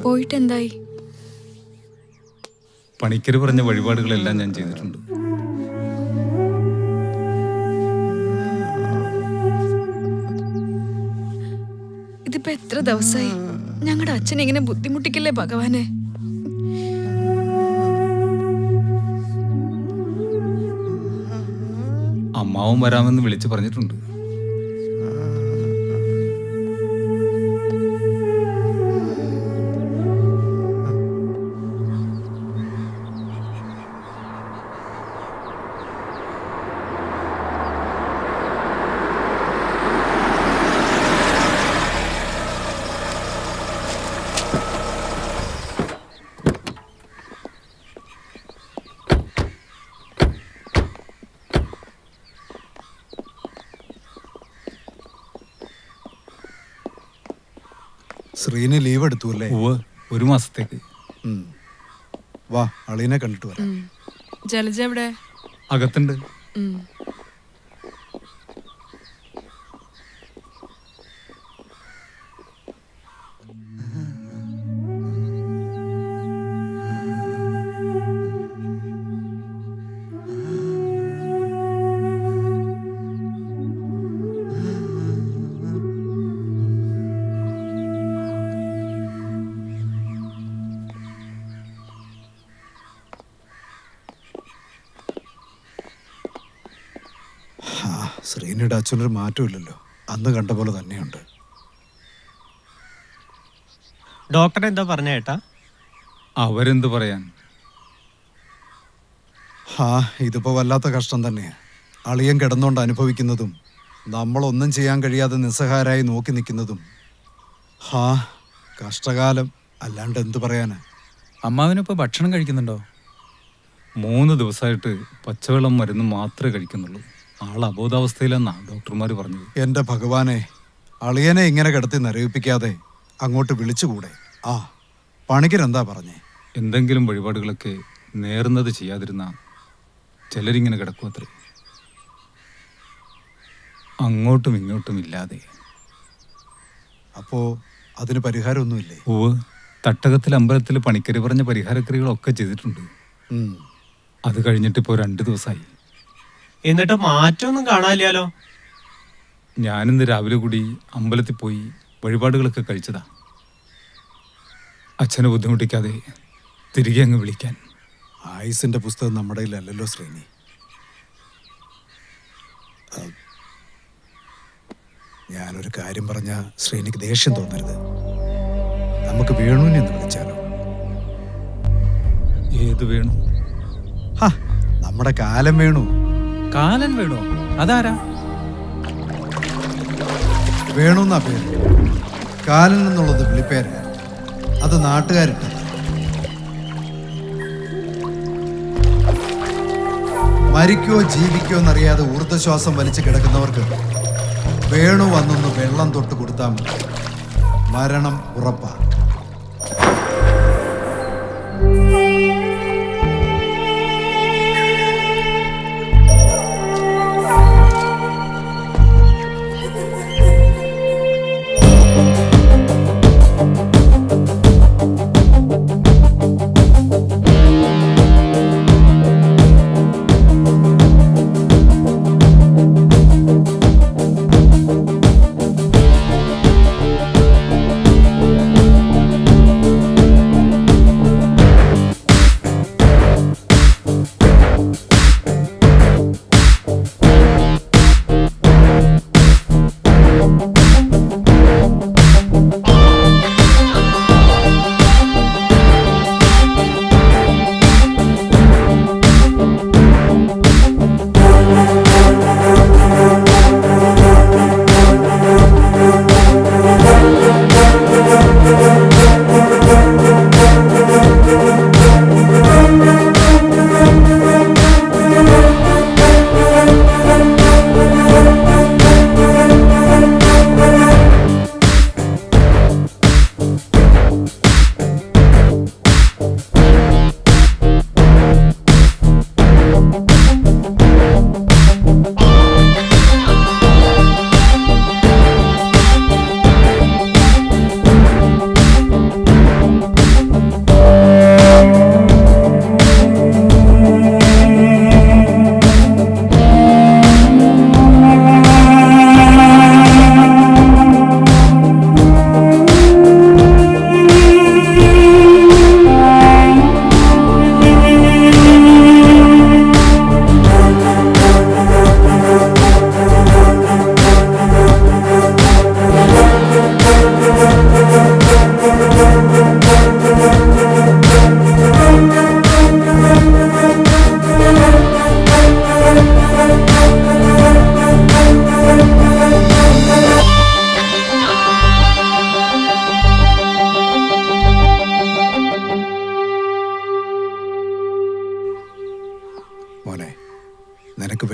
പോയിട്ടെന്തായി? പണിക്കര് പറഞ്ഞ വഴിപാടുകളെല്ലാം ഞാൻ ചെയ്തിട്ടുണ്ട്. ഇതിപ്പോ എത്ര ദിവസമായി? ഞങ്ങളുടെ അച്ഛൻ ഇങ്ങനെ ബുദ്ധിമുട്ടിക്കല്ലേ ഭഗവാനെ. അമ്മാവും വരാമെന്ന് വിളിച്ചു പറഞ്ഞിട്ടുണ്ട്. ശ്രീന് ലീവ് എടുത്തു അല്ലേ? ഒരു മാസത്തേക്ക്. വാ, അളീനെ കണ്ടിട്ട് വരാം. ജലജ എവിടെ? അകത്തുണ്ട്. ശ്രീനിയുടെ അച്ഛനൊരു മാറ്റമില്ലല്ലോ, അന്ന് കണ്ട പോലെ തന്നെയുണ്ട്. ഡോക്ടർ എന്താ പറഞ്ഞ ഏട്ടാ? അവരെന്ത് പറയാൻ? ഇതിപ്പോ വല്ലാത്ത കഷ്ടം തന്നെയാ. അളിയൻ കിടന്നുകൊണ്ട് അനുഭവിക്കുന്നതും നമ്മളൊന്നും ചെയ്യാൻ കഴിയാതെ നിസ്സഹായരായി നോക്കി നിൽക്കുന്നതും. കഷ്ടകാലം, അല്ലാണ്ട് എന്തു പറയാനാ. അമ്മാവിനിപ്പോ ഭക്ഷണം കഴിക്കുന്നുണ്ടോ? 3 ദിവസമായിട്ട് പച്ചവെള്ളം മരുന്ന് മാത്രമേ കഴിക്കുന്നുള്ളൂ. ആൾ അബോധാവസ്ഥയിലെന്നാ ഡോക്ടർമാർ പറഞ്ഞത്. എൻ്റെ ഭഗവാനെ, അളിയനെ ഇങ്ങനെ കിടത്തി നരയിപ്പിക്കാതെ അങ്ങോട്ട് വിളിച്ചുകൂടെ? പണിക്കരെന്താ പറഞ്ഞേ? എന്തെങ്കിലും വഴിപാടുകളൊക്കെ നേർന്നത് ചെയ്യാതിരുന്ന ചിലരിങ്ങനെ കിടക്കും അത്രേ, അങ്ങോട്ടും ഇങ്ങോട്ടും ഇല്ലാതെ. അപ്പോ അതിന് പരിഹാരമൊന്നുമില്ലേ? തട്ടകത്തിൽ അമ്പലത്തിൽ പണിക്കര് പറഞ്ഞ പരിഹാരക്രിയകളൊക്കെ ചെയ്തിട്ടുണ്ട്. അത് കഴിഞ്ഞിട്ടിപ്പോ 2 ദിവസമായി. എന്നിട്ട് മാറ്റമൊന്നും കാണാനില്ലല്ലോ. ഞാനിന്ന് രാവിലെ കൂടി അമ്പലത്തിൽ പോയി വഴിപാടുകളൊക്കെ കഴിച്ചതാ, അച്ഛനെ ബുദ്ധിമുട്ടിക്കാതെ തിരികെ അങ്ങ് വിളിക്കാൻ. ആയുസിന്റെ പുസ്തകം നമ്മുടെ കയ്യിലല്ലല്ലോ ശ്രീനി. ഞാനൊരു കാര്യം പറഞ്ഞ ശ്രീനിക്ക് ദേഷ്യം തോന്നരുത്. നമുക്ക് വേണുവിനെ എന്ന് വിളിച്ചാലോ? ഏത് വേണു? നമ്മുടെ കാലം വേണു. കാലൻ വേണോ? അതാരാ? വേണുന്നാ പേര്. കാലൻ എന്നുള്ളത് വിളിപ്പേര്, അത് നാട്ടുകാരിട്ട. മരിക്കോ ജീവിക്കോ എന്നറിയാതെ ഊർദ്ധശ്വാസം വലിച്ചു കിടക്കുന്നവർക്ക് വേണു വന്നൊന്ന് വെള്ളം തൊട്ട് കൊടുത്താൽ മതി, മരണം ഉറപ്പാ.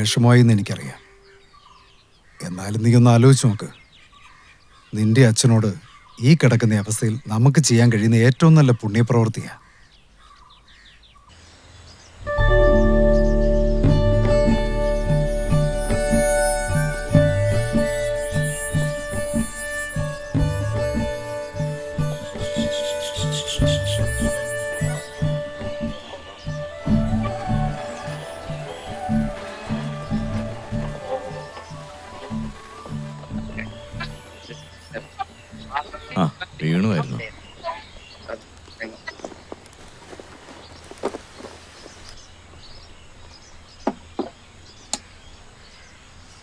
വിഷമമായി എന്ന് എനിക്കറിയാം. എന്നാലും നീ ഒന്ന് ആലോചിച്ച് നോക്ക്. നിന്റെ അച്ഛനോട് ഈ കിടക്കുന്ന അവസ്ഥയിൽ നമുക്ക് ചെയ്യാൻ കഴിയുന്ന ഏറ്റവും നല്ല പുണ്യപ്രവൃത്തിയാണ്. ആ വീണുമായിരുന്നു.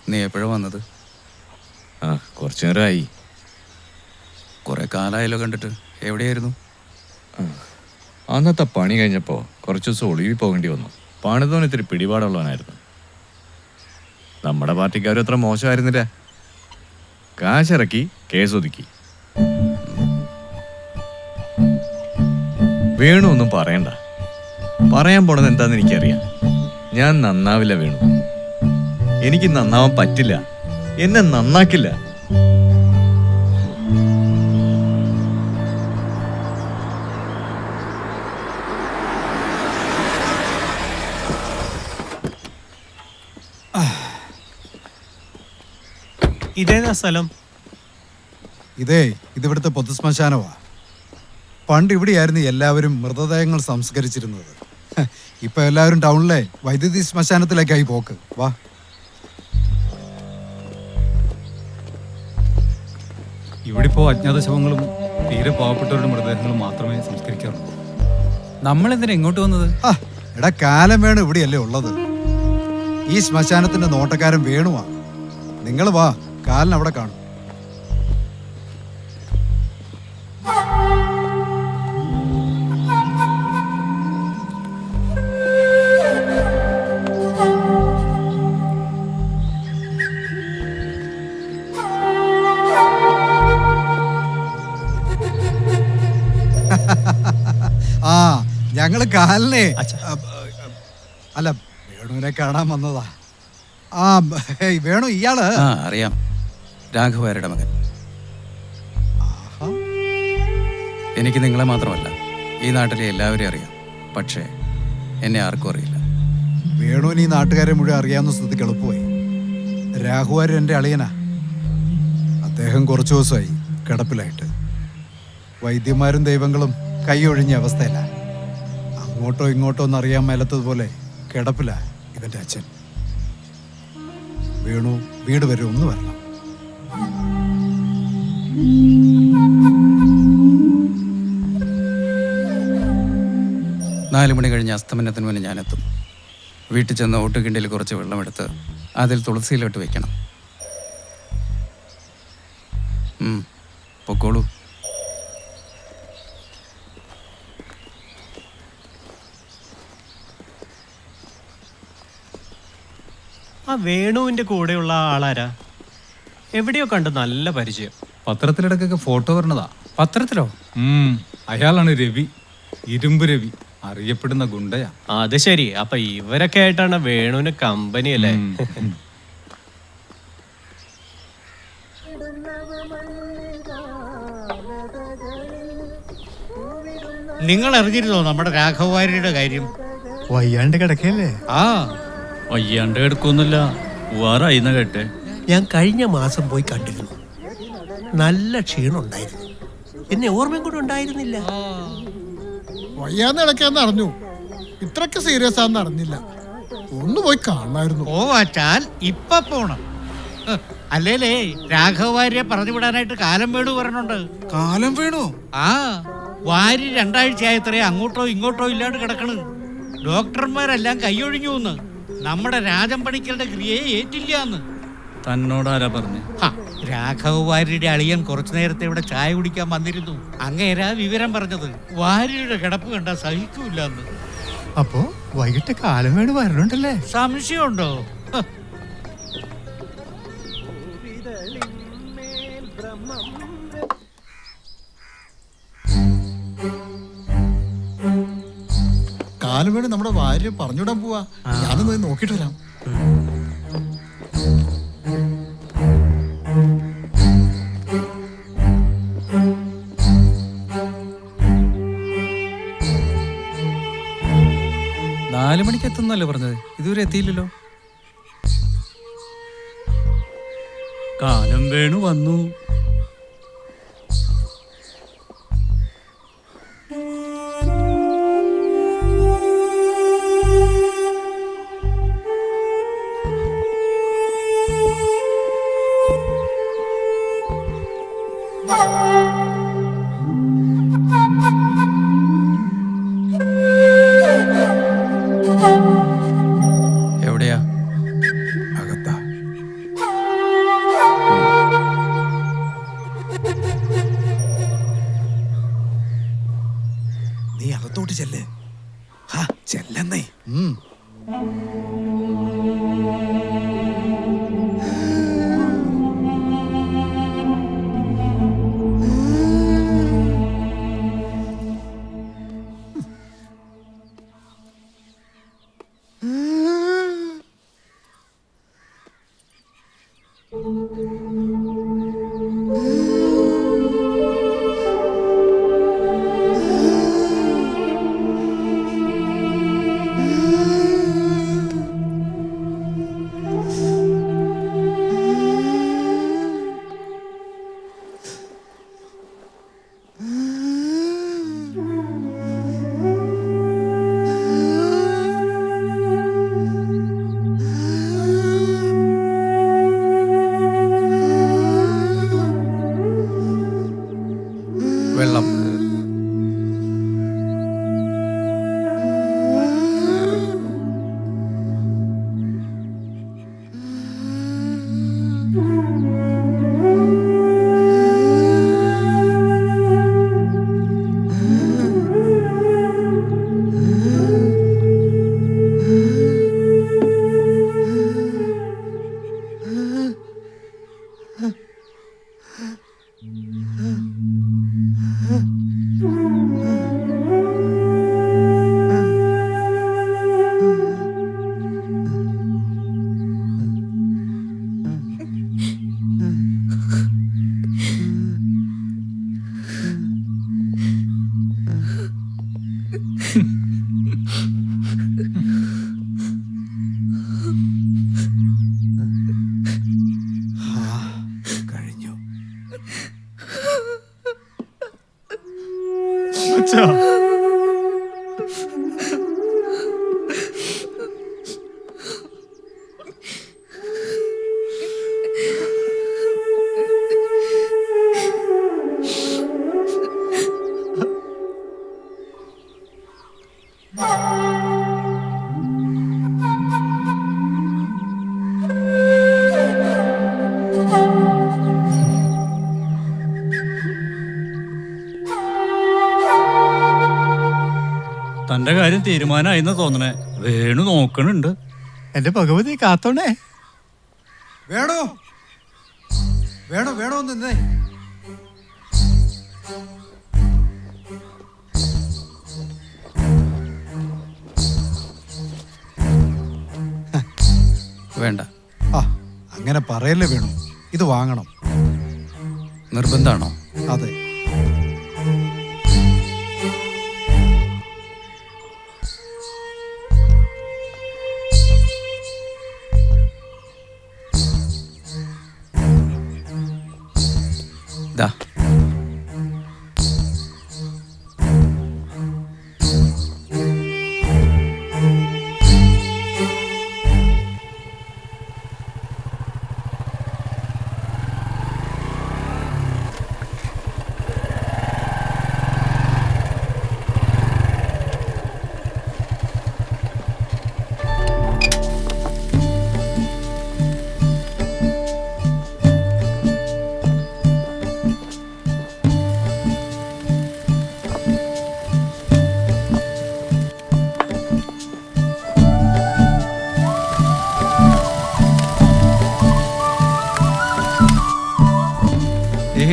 നീ എപ്പോഴാണ് വന്നത്? ആ കുറച്ചു നേരമായി. കുറെ കാലമായല്ലോ കണ്ടിട്ട്. എവിടെയായിരുന്നു? അന്നത്തെ പണി കഴിഞ്ഞപ്പോൾ കുറച്ച് ദിവസം ഒളിവിൽ പോകേണ്ടി വന്നു. പണിതോന് ഇത്തിരി പിടിപാടുള്ളവനായിരുന്നു. നമ്മുടെ പാർട്ടിക്കാരും അത്ര മോശമായിരുന്നില്ല. കാശിറക്കി കേസൊതുക്കി. വേണു ഒന്നും പറയണ്ട. പറയാൻ പോണത് എന്താന്ന് എനിക്കറിയാം. ഞാൻ നന്നാവില്ല വേണു. എനിക്ക് നന്നാവാൻ പറ്റില്ല. എന്നെ നന്നാക്കില്ല. ഇതേതാ സ്ഥലം? ഇതിവിടുത്തെ പൊതുശ്മശാനമാ. പണ്ട് ഇവിടെയായിരുന്നു എല്ലാവരും മൃതദേഹങ്ങൾ സംസ്കരിച്ചിരുന്നത്. ഇപ്പൊ എല്ലാവരും ടൗണിലെ വൈദ്യുതി ശ്മശാനത്തിലേക്കായി പോക്ക്. വാ. ഇവിടെ ഇപ്പോൾ അജ്ഞാത ശവങ്ങളും തീരെ പാവപ്പെട്ടവരുടെ മൃതദേഹങ്ങളും മാത്രമേ സംസ്കരിക്കാറുള്ളൂ. നമ്മൾ എന്തിനാ ഇങ്ങോട്ട് വന്നത്? എടാ, കാലം വേണു ഇവിടെയല്ലേ ഉള്ളത്. ഈ ശ്മശാനത്തിന്റെ നോട്ടക്കാരൻ വേണുവാ. നിങ്ങൾ വാ, കാലൻ അവിടെ കാണും. ആ, ഞങ്ങള് കാലിനെ അല്ല വേണുവിനെ കാണാൻ വന്നതാ. ആ വേണു, ഇയാള് അറിയാം, രാഘവാരുടെ മകൻ. എനിക്ക് നിങ്ങളെ മാത്രമല്ല, ഈ നാട്ടിലെ എല്ലാവരെയും അറിയാം. പക്ഷേ എന്നെ ആർക്കും അറിയില്ല. വേണുവിന് ഈ നാട്ടുകാരെ മുഴുവൻ അറിയാവുന്ന സ്ഥിതിക്ക് എളുപ്പമായി. രാഘവാര് എൻ്റെ അളിയനാ. അദ്ദേഹം കുറച്ചു ദിവസമായി കിടപ്പിലായിട്ട്. വൈദ്യന്മാരും ദൈവങ്ങളും കൈയൊഴിഞ്ഞ അവസ്ഥയില്ല. അങ്ങോട്ടോ ഇങ്ങോട്ടോ ഒന്നും അറിയാൻ മേലത്തതുപോലെ കിടപ്പില ഇവന്റെ അച്ഛൻ. വേണു വീട് വരെ ഒന്ന് വരണം. നാല് മണി കഴിഞ്ഞ് അസ്തമനത്തിന് മുന്നേ ഞാനെത്തും. വീട്ടിൽ ചെന്ന് ഓട്ടുകിണ്ടിയിൽ കുറച്ച് വെള്ളമെടുത്ത് അതിൽ തുളസിയിലോട്ട് വെക്കണം. പൊക്കോളൂ. ആ വേണുവിന്റെ കൂടെയുള്ള ആളാരാ? എവിടെയോ കണ്ട് നല്ല പരിചയം. പത്രത്തിലിടക്കൊക്കെ ഫോട്ടോ വരണതാ. പത്രത്തിലോ? അയാളാണ് രവി, ഇരുമ്പ് രവി, അറിയപ്പെടുന്ന ഗുണ്ടയാ. അത് ശരി. അപ്പൊ ഇവരൊക്കെ ആയിട്ടാണ് വേണുവിന് കമ്പനി അല്ലേ? നിങ്ങൾ അറിഞ്ഞിരുന്നോ നമ്മുടെ രാഘവവാര്യരുടെ കാര്യം? വയ്യാണ്ട് കിടക്കല്ലേ? ആ, വയ്യാണ്ട് കിടക്കൊന്നുമില്ല, വേറായിന്ന കേട്ടെ. ഞാൻ കഴിഞ്ഞ മാസം പോയി കണ്ടിരുന്നു. നല്ല ക്ഷീണമുണ്ടായിരുന്നു. എന്നെ ഓർമ്മയും കൂടെ ഉണ്ടായിരുന്നില്ല. വയ്യാന്ന് കിടക്കാന്ന് അറിഞ്ഞു, ഇത്രക്ക് സീരിയസ് ആണെന്ന് അറിഞ്ഞില്ല. ഒന്ന് പോയി കാണായിരുന്നു. പോവാച്ചാൽ ഇപ്പൊ പോണം. അല്ലേലേ രാഘവവാര്യരെ പറഞ്ഞു വിടാനായിട്ട് കാലം വേണു പറഞ്ഞുണ്ട്. കാലം വേണു? ആ, വാരി 2 ആഴ്ചയായത്രേ അങ്ങോട്ടോ ഇങ്ങോട്ടോ ഇല്ലാണ്ട് കിടക്കണ്. ഡോക്ടർമാരെല്ലാം കൈയൊഴിഞ്ഞു എന്ന്. നമ്മുടെ രാജൻ പണിക്കരുടെ ക്രിയയെ ഏറ്റില്ലാന്ന്. തന്നോടാരാ പറഞ്ഞു? രാഘവവാര്യരുടെ അളിയൻ കുറച്ചു നേരത്തെ ഇവിടെ ചായ കുടിക്കാൻ വന്നിരുന്നു. അങ്ങേരാ വിവരം പറഞ്ഞത്. വാര്യരുടെ കിടപ്പ് കണ്ടാ സഹിക്കൂലെന്ന്. അപ്പോ വൈകിട്ട് കാലം വേണു വരണുണ്ടല്ലേ? സംശയമുണ്ടോ? കാലം വേണു നമ്മുടെ ഭാര്യ പറഞ്ഞുവിടാൻ പോവാ. ഞാനൊന്ന് നോക്കിട്ട് വരാം. 4 മണിക്ക് എത്തുന്നല്ലേ പറഞ്ഞത്? ഇതുവരെ എത്തിയില്ലല്ലോ. കാലം വേണു വന്നു. എവിടെയാ? അകത്താ. നീ അകത്തോട്ട് ചെല്ലേ. ചെല്ലെന്നേ. വെള്ളം. കഴിഞ്ഞു. തന്റെ കാര്യം തീരുമാനമായിന്ന് തോന്നണേ. വേണു നോക്കണുണ്ട്. എന്റെ ഭഗവതി കാത്തോണേ. വേണോ വേണോ വേണോ നിന്നേ. വേണ്ട. അങ്ങനെ പറയല്ലേ വേണു. ഇത് വാങ്ങണം. നിർബന്ധാണോ? അതെ. ദാ.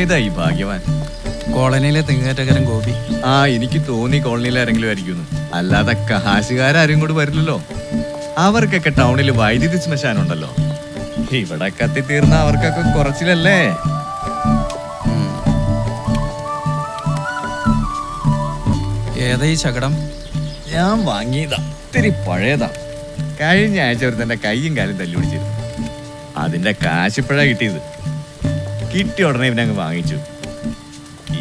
ഏതായി ഭാഗ്യവാൻ? കോളനിയിലെ തെങ്ങേറ്റക്കാരൻ ഗോപി. എനിക്ക് തോന്നി കോളനിയിൽ ആരെങ്കിലും ആയിരിക്കും. അല്ലാതെ കാശുകാരും കൂടി വരില്ലല്ലോ. അവർക്കൊക്കെ ടൗണിൽ വൈദ്യുതി ശ്മശാനം ഉണ്ടല്ലോ. ഇവിടെ കത്തി തീർന്ന അവർക്കൊക്കെ കുറച്ചിലല്ലേ. ഏതാ ഈ ശകടം? ഞാൻ വാങ്ങിയതാ. ഇത്തിരി പഴയതാ. കഴിഞ്ഞ ആഴ്ച ഒരു തന്നെ കൈയും കാലും തല്ലി പിടിച്ചിരുന്നു. അതിന്റെ കാശിപ്പഴാ കിട്ടിയത്. കിട്ടിയ ഉടനെ ഇവനെ അങ്ങ് വാങ്ങിച്ചു.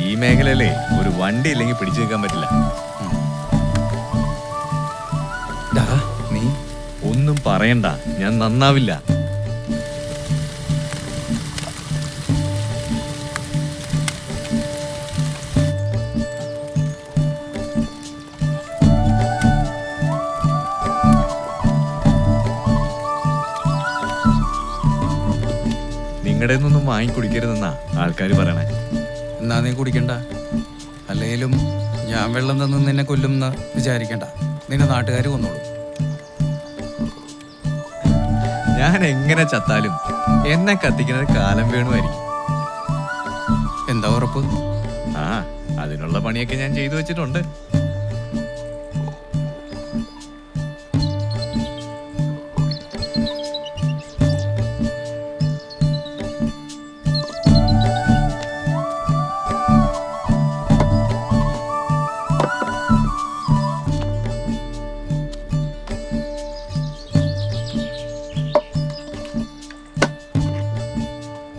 ഈ മേഖലയിലെ ഒരു വണ്ടി ഇല്ലെങ്കിൽ പിടിച്ചു നിൽക്കാൻ പറ്റില്ല. നീ ഒന്നും പറയണ്ട, ഞാൻ നന്നാവില്ല. നിങ്ങളുടെ ഒന്നും വാങ്ങി കുടിക്കരുതെന്നാ ആൾക്കാർ പറയണേ. എന്നാ നീ കുടിക്കണ്ട. അല്ലെങ്കിലും ഞാൻ വെള്ളം തന്ന് നിന്നെ കൊല്ലുമെന്ന് വിചാരിക്കണ്ട. നിന്നെ നാട്ടുകാർ കൊന്നോളൂ. ഞാൻ എങ്ങനെ ചത്താലും എന്നെ കത്തിക്കുന്നത് കാലം വേണമായിരിക്കും. എന്താ ഉറപ്പ്? ആ, അതിനുള്ള പണിയൊക്കെ ഞാൻ ചെയ്തു വെച്ചിട്ടുണ്ട്.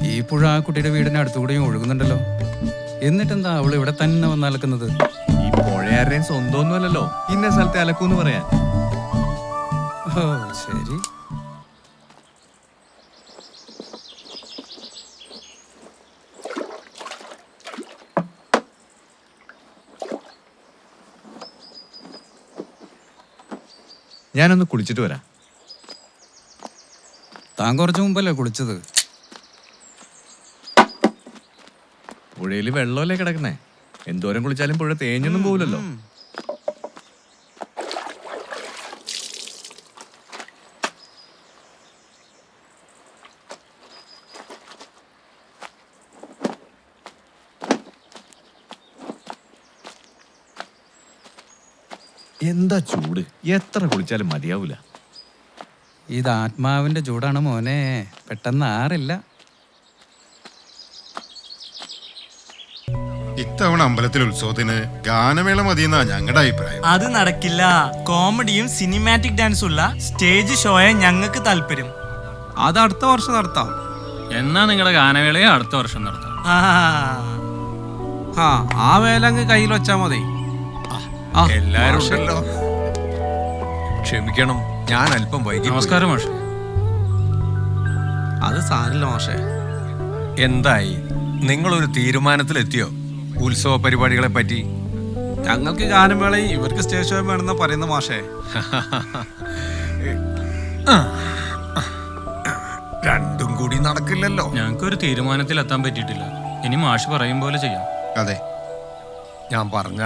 ഈ പുഴ ആ കുട്ടിയുടെ വീടിന് അടുത്തുകൂടെയും ഒഴുകുന്നുണ്ടല്ലോ. എന്നിട്ടെന്താ അവൾ ഇവിടെ തന്നെ വന്ന് അലക്കുന്നത്? ഈ പുഴയാരുടെയും സ്വന്തമൊന്നുമല്ലല്ലോ ഇന്ന സ്ഥലത്തെ അലക്കൂന്ന് പറയാൻ. ഓ ശരി. ഞാനൊന്ന് കുളിച്ചിട്ട് വരാം. താൻ കുറച്ച് മുമ്പല്ലേ കുളിച്ചത്? പുഴയിൽ വെള്ളമല്ലേ കിടക്കുന്നേ? എന്തോരം കുളിച്ചാലും പുഴ തേഞ്ഞൊന്നും പോവില്ലല്ലോ. എന്താ ചൂട്! എത്ര കുളിച്ചാലും മതിയാവൂല. ഇത് ആത്മാവിന്റെ ചൂടാണ് മോനെ, പെട്ടെന്ന് ആറില്ല. ഇത്തവണ അമ്പലത്തിലെ ഉത്സവത്തിന് ഗാനമേള മതിയെന്നാ ഞങ്ങളുടെ അഭിപ്രായം. അത് നടക്കില്ല. കോമഡിയും സിനിമാറ്റിക് ഡാൻസും ഉള്ള സ്റ്റേജ് ഷോയെ ഞങ്ങൾക്ക് താല്പര്യം. അത് അടുത്ത വർഷം നടത്താം. എന്നാ നിങ്ങളുടെ ഗാനവേളയെ അടുത്ത വർഷം നടത്താം. ആ വേല അങ്ങ് കയ്യിൽ വെച്ചാ മതി. എല്ലാരും ഉണ്ടല്ലോ. ക്ഷമിക്കണം, ഞാൻ അല്പം വൈകി. നമസ്കാരം മാഷെ. അത് സാരില്ല മാഷേ. എന്തായി? നിങ്ങളൊരു തീരുമാനത്തിലെത്തിയോ ഉത്സവ പരിപാടികളെ പറ്റി? ഞങ്ങൾക്ക് ഗാനമേളയും ഇവർക്ക് സ്റ്റേജ് ഷോ വേണമെന്നാ പറയുന്ന മാഷേ. രണ്ടും കൂടി നടക്കില്ലല്ലോ. ഞങ്ങൾക്കൊരു തീരുമാനത്തിലെത്താൻ പറ്റിയിട്ടില്ല. ഇനി മാഷ് പറയും പോലെ ചെയ്യാം. അതെ, ഞാൻ പറഞ്ഞ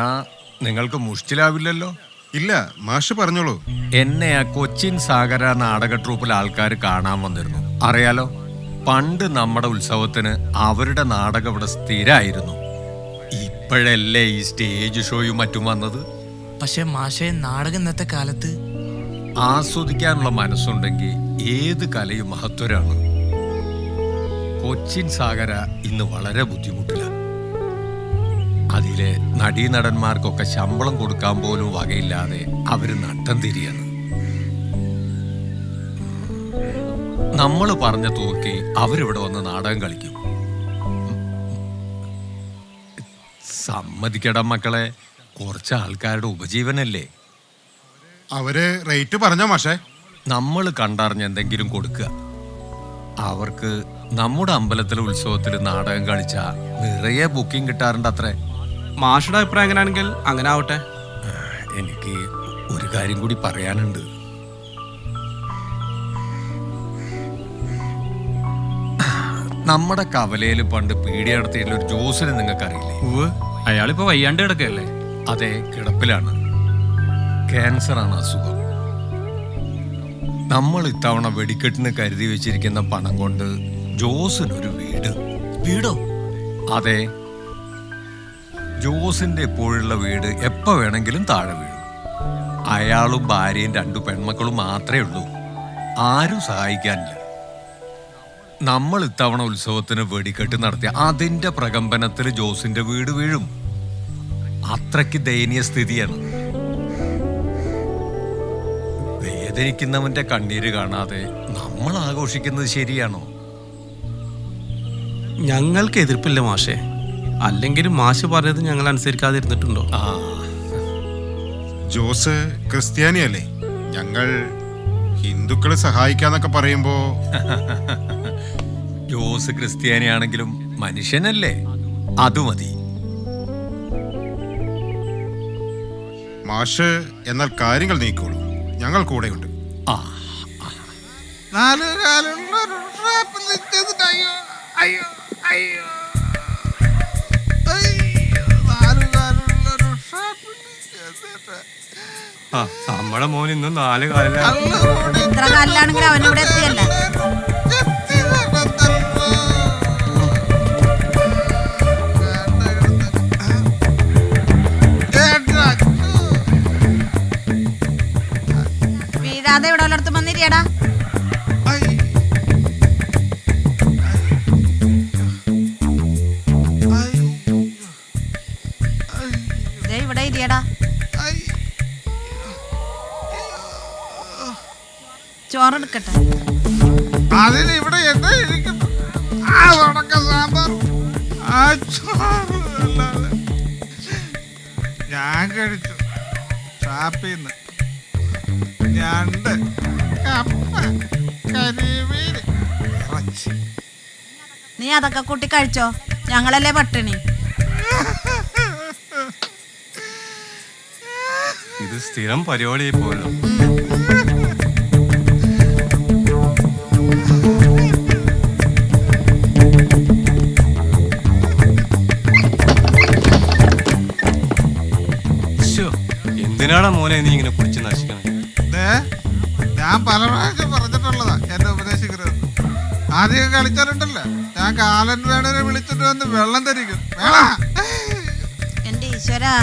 നിങ്ങൾക്ക് മുഷ്ടിലാവില്ലല്ലോ. ഇല്ല, മാഷ് പറഞ്ഞോളൂ. എന്നെ ആ കൊച്ചിൻ സാഗര നാടക ട്രൂപ്പിൽ ആൾക്കാർ കാണാൻ വന്നിരുന്നു, അറിയാലോ. പണ്ട് നമ്മുടെ ഉത്സവത്തിന് അവരുടെ നാടകം ഇവിടെ സ്ഥിരമായിരുന്നു. ഇപ്പോഴല്ലേ ഈ സ്റ്റേജ് ഷോയും മറ്റും വന്നത്. പക്ഷെ മാഷേ, നാടകം ഇന്നത്തെ കാലത്ത് ആസ്വദിക്കാനുള്ള മനസ്സുണ്ടെങ്കിൽ ഏത് കലയും മഹത്വരാണ്. കൊച്ചിൻ സാഗര ഇന്ന് വളരെ ബുദ്ധിമുട്ടില്ല. അതിലെ നടീനടന്മാർക്കൊക്കെ ശമ്പളം കൊടുക്കാൻ പോലും വകയില്ലാതെ അവര് നട്ടം തിരിയാണ്. നമ്മൾ പറഞ്ഞ തൂക്കി അവരിവിടെ വന്ന് നാടകം കളിക്കും. സമ്മതിക്കടം മക്കളെ, കുറച്ച് ആൾക്കാരുടെ ഉപജീവനല്ലേ. അവര് റേറ്റ് പറഞ്ഞോ മാഷേ? നമ്മൾ കണ്ടറിഞ്ഞ് എന്തെങ്കിലും കൊടുക്കുക. അവർക്ക് നമ്മുടെ അമ്പലത്തിലെ ഉത്സവത്തിൽ നാടകം കളിച്ചാ നിറയെ ബുക്കിംഗ് കിട്ടാറുണ്ട് അത്രേ. മാഷയുടെ അഭിപ്രായം എങ്ങനെയാണെങ്കിൽ അങ്ങനെ ആവട്ടെ. എനിക്ക് ഒരു കാര്യം കൂടി പറയാനുണ്ട്. നമ്മുടെ കവലയിൽ പണ്ട് പീടി നടത്തിയിട്ടുള്ള ഒരു ജോസിനെ നിങ്ങൾക്കറിയില്ലേ? അയാളിപ്പോ വയ്യാണ്ട് കിടക്കല്ലേ? അതെ, കിടപ്പിലാണ്. ക്യാൻസറാണ് അസുഖം. നമ്മൾ ഇത്തവണ വെടിക്കെട്ടിന് കരുതി വെച്ചിരിക്കുന്ന പണം കൊണ്ട് ജോസിനൊരു വീടോ? അതെ, ജോസിന്റെ എപ്പോഴുള്ള വീട് എപ്പോ വേണമെങ്കിലും താഴെ വീഴും. അയാളും ഭാര്യയും 2 പെൺമക്കളും മാത്രമേ ഉള്ളൂ. ആരും സഹായിക്കാനില്ല. നമ്മൾ ഇത്തവണ ഉത്സവത്തിന് വെടിക്കെട്ട് നടത്തിയ അതിന്റെ പ്രകമ്പനത്തിൽ ജോസിന്റെ വീട് വീഴും. അത്രയ്ക്ക് ദയനീയ സ്ഥിതിയാണ്. വേദനിക്കുന്നവന്റെ കണ്ണീര് കാണാതെ നമ്മൾ ആഘോഷിക്കുന്നത് ശരിയാണോ? ഞങ്ങൾക്ക് എതിർപ്പില്ല മാഷേ. അല്ലെങ്കിലും മാഷ് പറഞ്ഞത് ഞങ്ങൾ അനുസരിക്കാതിരുന്നിട്ടുണ്ടോ? ആ, ജോസ് ക്രിസ്ത്യാനിയല്ലേ? ഞങ്ങൾ ഹിന്ദുക്കളെ സഹായിക്കാന്നൊക്കെ പറയുമ്പോ ജോസ് ക്രിസ്ത്യാനിയാണെങ്കിലും മനുഷ്യനല്ലേ, അത് മതി. മാഷ് എന്നാൽ കാര്യങ്ങൾ നീക്കോളൂ, ഞങ്ങൾ കൂടെയുണ്ട്. ആ, നമ്മുടെ മോൻ ഇന്നും 4 കാലിലാണ്. ഇത്ര കാലിലാണെങ്കിൽ അവനിവിടെ എത്തിയല്ല. വീഴാതെ ഇവിടെ ഉള്ളിടത്ത് വന്നിരിയടാ. ഇവിടെ ഇരിയടാ. ചോറെടുക്കട്ടെ. അതിന് ഇവിടെ എന്താ ഇരിക്കുന്നു? ആ സാമ്പാർ ആ ചോറ് ഞാൻ കഴിച്ചു. ഷാപ്പിന്ന് ഞണ്ട്, കപ്പ, കരിമീൻ, ഇറച്ചി. നീ അതൊക്കെ കൂട്ടി കഴിച്ചോ, ഞങ്ങളല്ലേ പട്ടിണി. ഇത് സ്ഥിരം പരിപാടിയായി പോലോ. എന്തിനാടാ മോനെ നീ ഇങ്ങനെ കുടിച്ച് നശിക്കണം? ഞാൻ പല പ്രാവശ്യം പറഞ്ഞിട്ടുള്ളതാ എന്നെ ഉപദേശിക്കരുത്. ആദ്യം കളിച്ചാലുണ്ടല്ലോ, ഞാൻ കാലൻ വേണനെ വിളിച്ചിട്ട് വന്ന് വെള്ളം തരിക്കും. എന്റെ ഈശ്വരാ,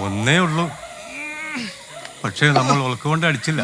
ഒന്നേ ഉള്ളൂ, പക്ഷേ നമ്മൾ ഉൾക്കൊണ്ട് അടിച്ചില്ല.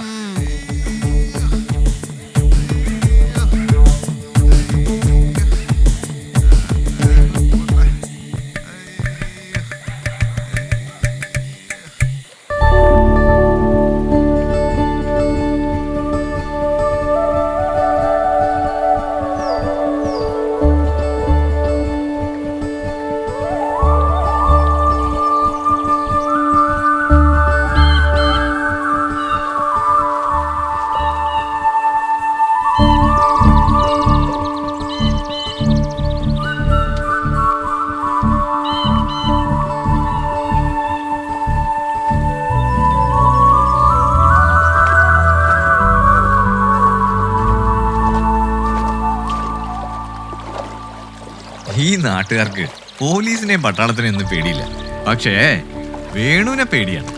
ഈ നാട്ടുകാർക്ക് പോലീസിനെയും പട്ടാളത്തിനെയും ഒന്നും പേടിയില്ല, പക്ഷേ വേണുവിനെ പേടിയാണ്.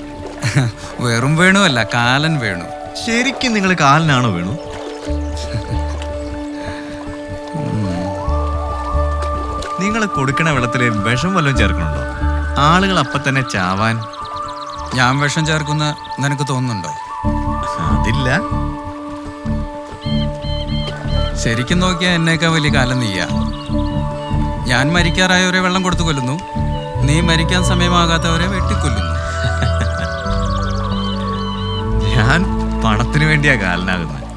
വെറും വേണുവല്ല, കാലൻ വേണു. ശരിക്കും നിങ്ങൾ കാലനാണോ വേണു? നിങ്ങൾ കൊടുക്കണ വെള്ളത്തില് വിഷം വല്ലതും ചേർക്കണുണ്ടോ? ആളുകൾ അപ്പൊ തന്നെ ചാവാൻ. ഞാൻ വിഷം ചേർക്കുന്ന നിനക്ക് തോന്നുന്നുണ്ടോ? അതില്ല. ശരിക്കും നോക്കിയാൽ എന്നേക്കാ വലിയ കാലം നീയാ. ഞാൻ മരിക്കാറായവരെ വെള്ളം കൊടുത്തു കൊല്ലുന്നു, നീ മരിക്കാൻ സമയമാകാത്തവരെ വെട്ടിക്കൊല്ലുന്നു. ഞാൻ പണത്തിന് വേണ്ടിയാ കാലനാകുന്നത്.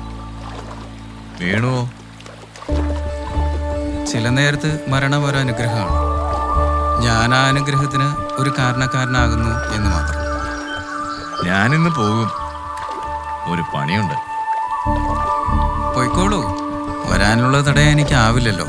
വേണുവോ? ചില നേരത്ത് മരണം ഒരു അനുഗ്രഹമാണ്. ഞാൻ ആ അനുഗ്രഹത്തിന് ഒരു കാരണക്കാരനാകുന്നു എന്ന് മാത്രം. ഞാനിന്ന് പോകും, ഒരു പണിയുണ്ട്. പോയിക്കോളൂ, വരാനുള്ള തടയാൻ എനിക്കാവില്ലല്ലോ.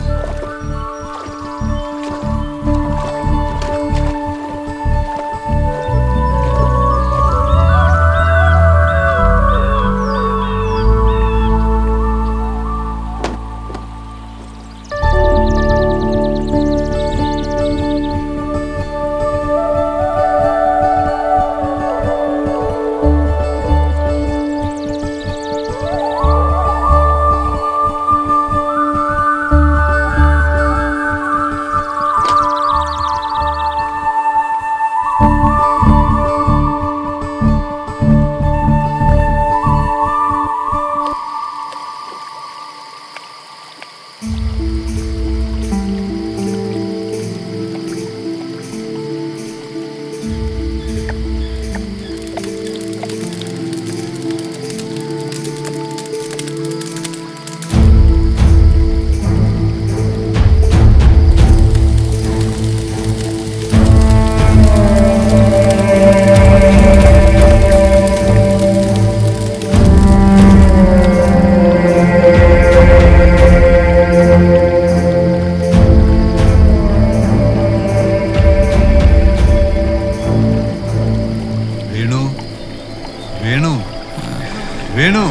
വേണു.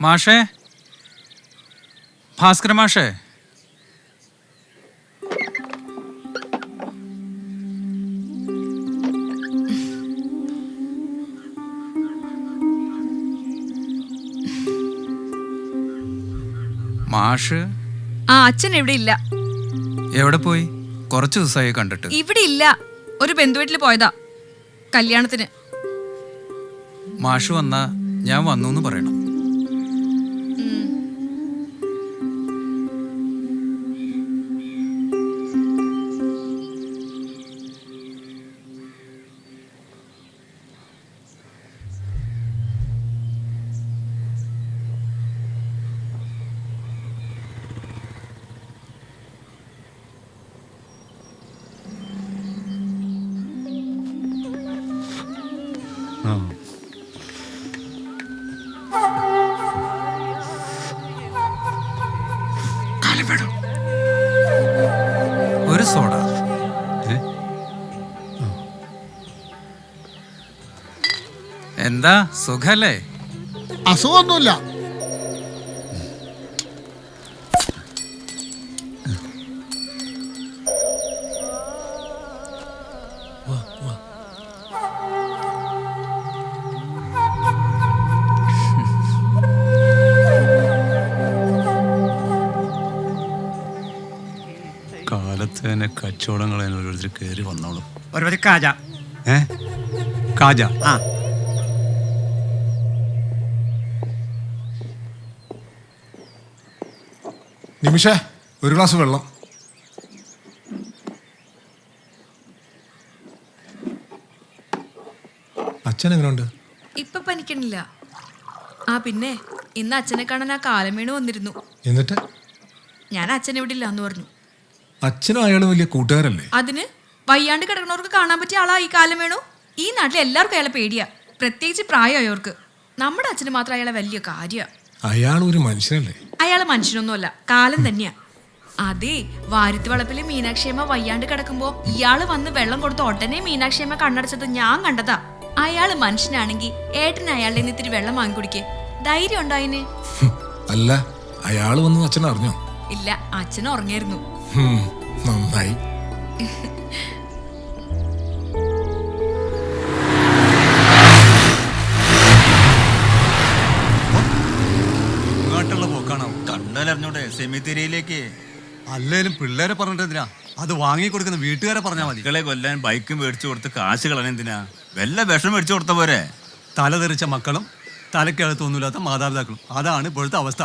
മാഷേ, ഭാസ്കര മാഷേ, മാഷ് ആ അച്ഛൻ ഇവിടെ ഇല്ല. എവിടെ പോയി? കുറച്ച് ദിവസമായി കണ്ടിട്ട്. ഇവിടെ ഇല്ല, ഒരു ബന്ധുവീട്ടിൽ പോയതാ കല്യാണത്തിന്. മാഷ് വന്നാ ഞാൻ വന്നു എന്ന് പറയണം. ഒരു സോഡ. എന്താ സുഖല്ലേ? അസുഖമൊന്നുമില്ല. കാലത്ത് തന്നെ കച്ചവടങ്ങൾ ഓരോരുത്തർ കയറി വന്നോളും. ഒരു കാജ. കാജ. നിമിഷ, ഒരു ഗ്ലാസ് വെള്ളം. അച്ഛൻ എങ്ങനെയുണ്ട്? ഇപ്പൊ പനിക്കണില്ല. ആ പിന്നെ ഇന്ന് അച്ഛനെ കാണാൻ ആ കാലമേണു വന്നിരുന്നു. എന്നിട്ട് ഞാൻ അച്ഛൻ ഇവിടെ ഇല്ല എന്ന് പറഞ്ഞു. അച്ഛനും അയാളും വലിയ കൂട്ടുകാരല്ലേ? അതിന് വയ്യാണ്ട് കിടക്കുന്നവർക്ക് കാണാൻ പറ്റിയ ആളാ ഈ കാലമേണു. ഈ നാട്ടിലെ എല്ലാവർക്കും അയാളെ പേടിയാ, പ്രത്യേകിച്ച് പ്രായമായവർക്ക്. നമ്മുടെ അച്ഛന് മാത്രം അയാളെ വലിയ കാര്യ. അയാൾ ഒരു മനുഷ്യനല്ലേ? അയാള് മനുഷ്യനൊന്നുമല്ല, കാലം തന്നെയാ. അതേ വാരിത്ത് വളപ്പില് മീനാക്ഷിയമ്മ വയ്യാണ്ട് കിടക്കുമ്പോ ഇയാള് വന്ന് വെള്ളം കൊടുത്ത് ഉടനെ മീനാക്ഷിയമ്മ കണ്ണടച്ചത് ഞാൻ കണ്ടതാ. അയാള് മനുഷ്യനാണെങ്കിൽ ഏട്ടന് അയാളുടെ നിന്ന് ഇത്തിരി വെള്ളം വാങ്ങിക്കുടിക്കേ. ധൈര്യം ഉണ്ടോ അതിന്? അല്ല, അയാൾ വന്ന് അച്ഛൻ അറിഞ്ഞോ? ഇല്ല, അച്ഛൻ ഉറങ്ങിയിരുന്നു. നന്നായി. ഇങ്ങോട്ടുള്ള പോക്കാണോ? കണ്ണലറിഞ്ഞോട്ടെ സെമിത്തേരിയിലേക്ക്. അല്ലേലും പിള്ളേരെ പറഞ്ഞിട്ടെന്തിനാ? അത് വാങ്ങിക്കൊടുക്കുന്ന വീട്ടുകാരെ പറഞ്ഞാൽ മതി. മക്കളെ കൊല്ലാൻ ബൈക്കും മേടിച്ചു കൊടുത്ത് കാശ് കളനെന്തിനാ? വല്ല വിഷം മേടിച്ചു കൊടുത്ത പോരെ? തല തെറിച്ച മക്കളും തലക്കകത്തൊന്നുമില്ലാത്ത മാതാപിതാക്കളും. അതാണ് ഇപ്പോഴത്തെ അവസ്ഥ.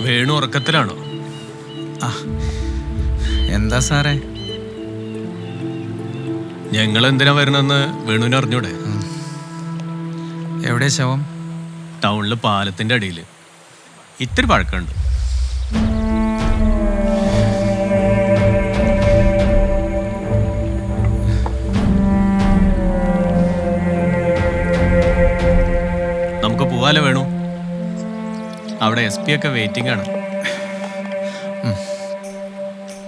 വേണു ഉറക്കത്തിലാണോ? എന്താ സാറേ? ഞങ്ങൾ എന്തിനാ വരണമെന്ന് വേണുവിന് അറിഞ്ഞൂടെ? എവിടെ ശവം? ടൗണില് പാലത്തിന്റെ അടിയിൽ. ഇത്തിരി പഴക്കമുണ്ട്. നമുക്ക് പോവാലോ വേണു? അവിടെ SP ഒക്കെ വെയിറ്റിംഗ് ആണ്.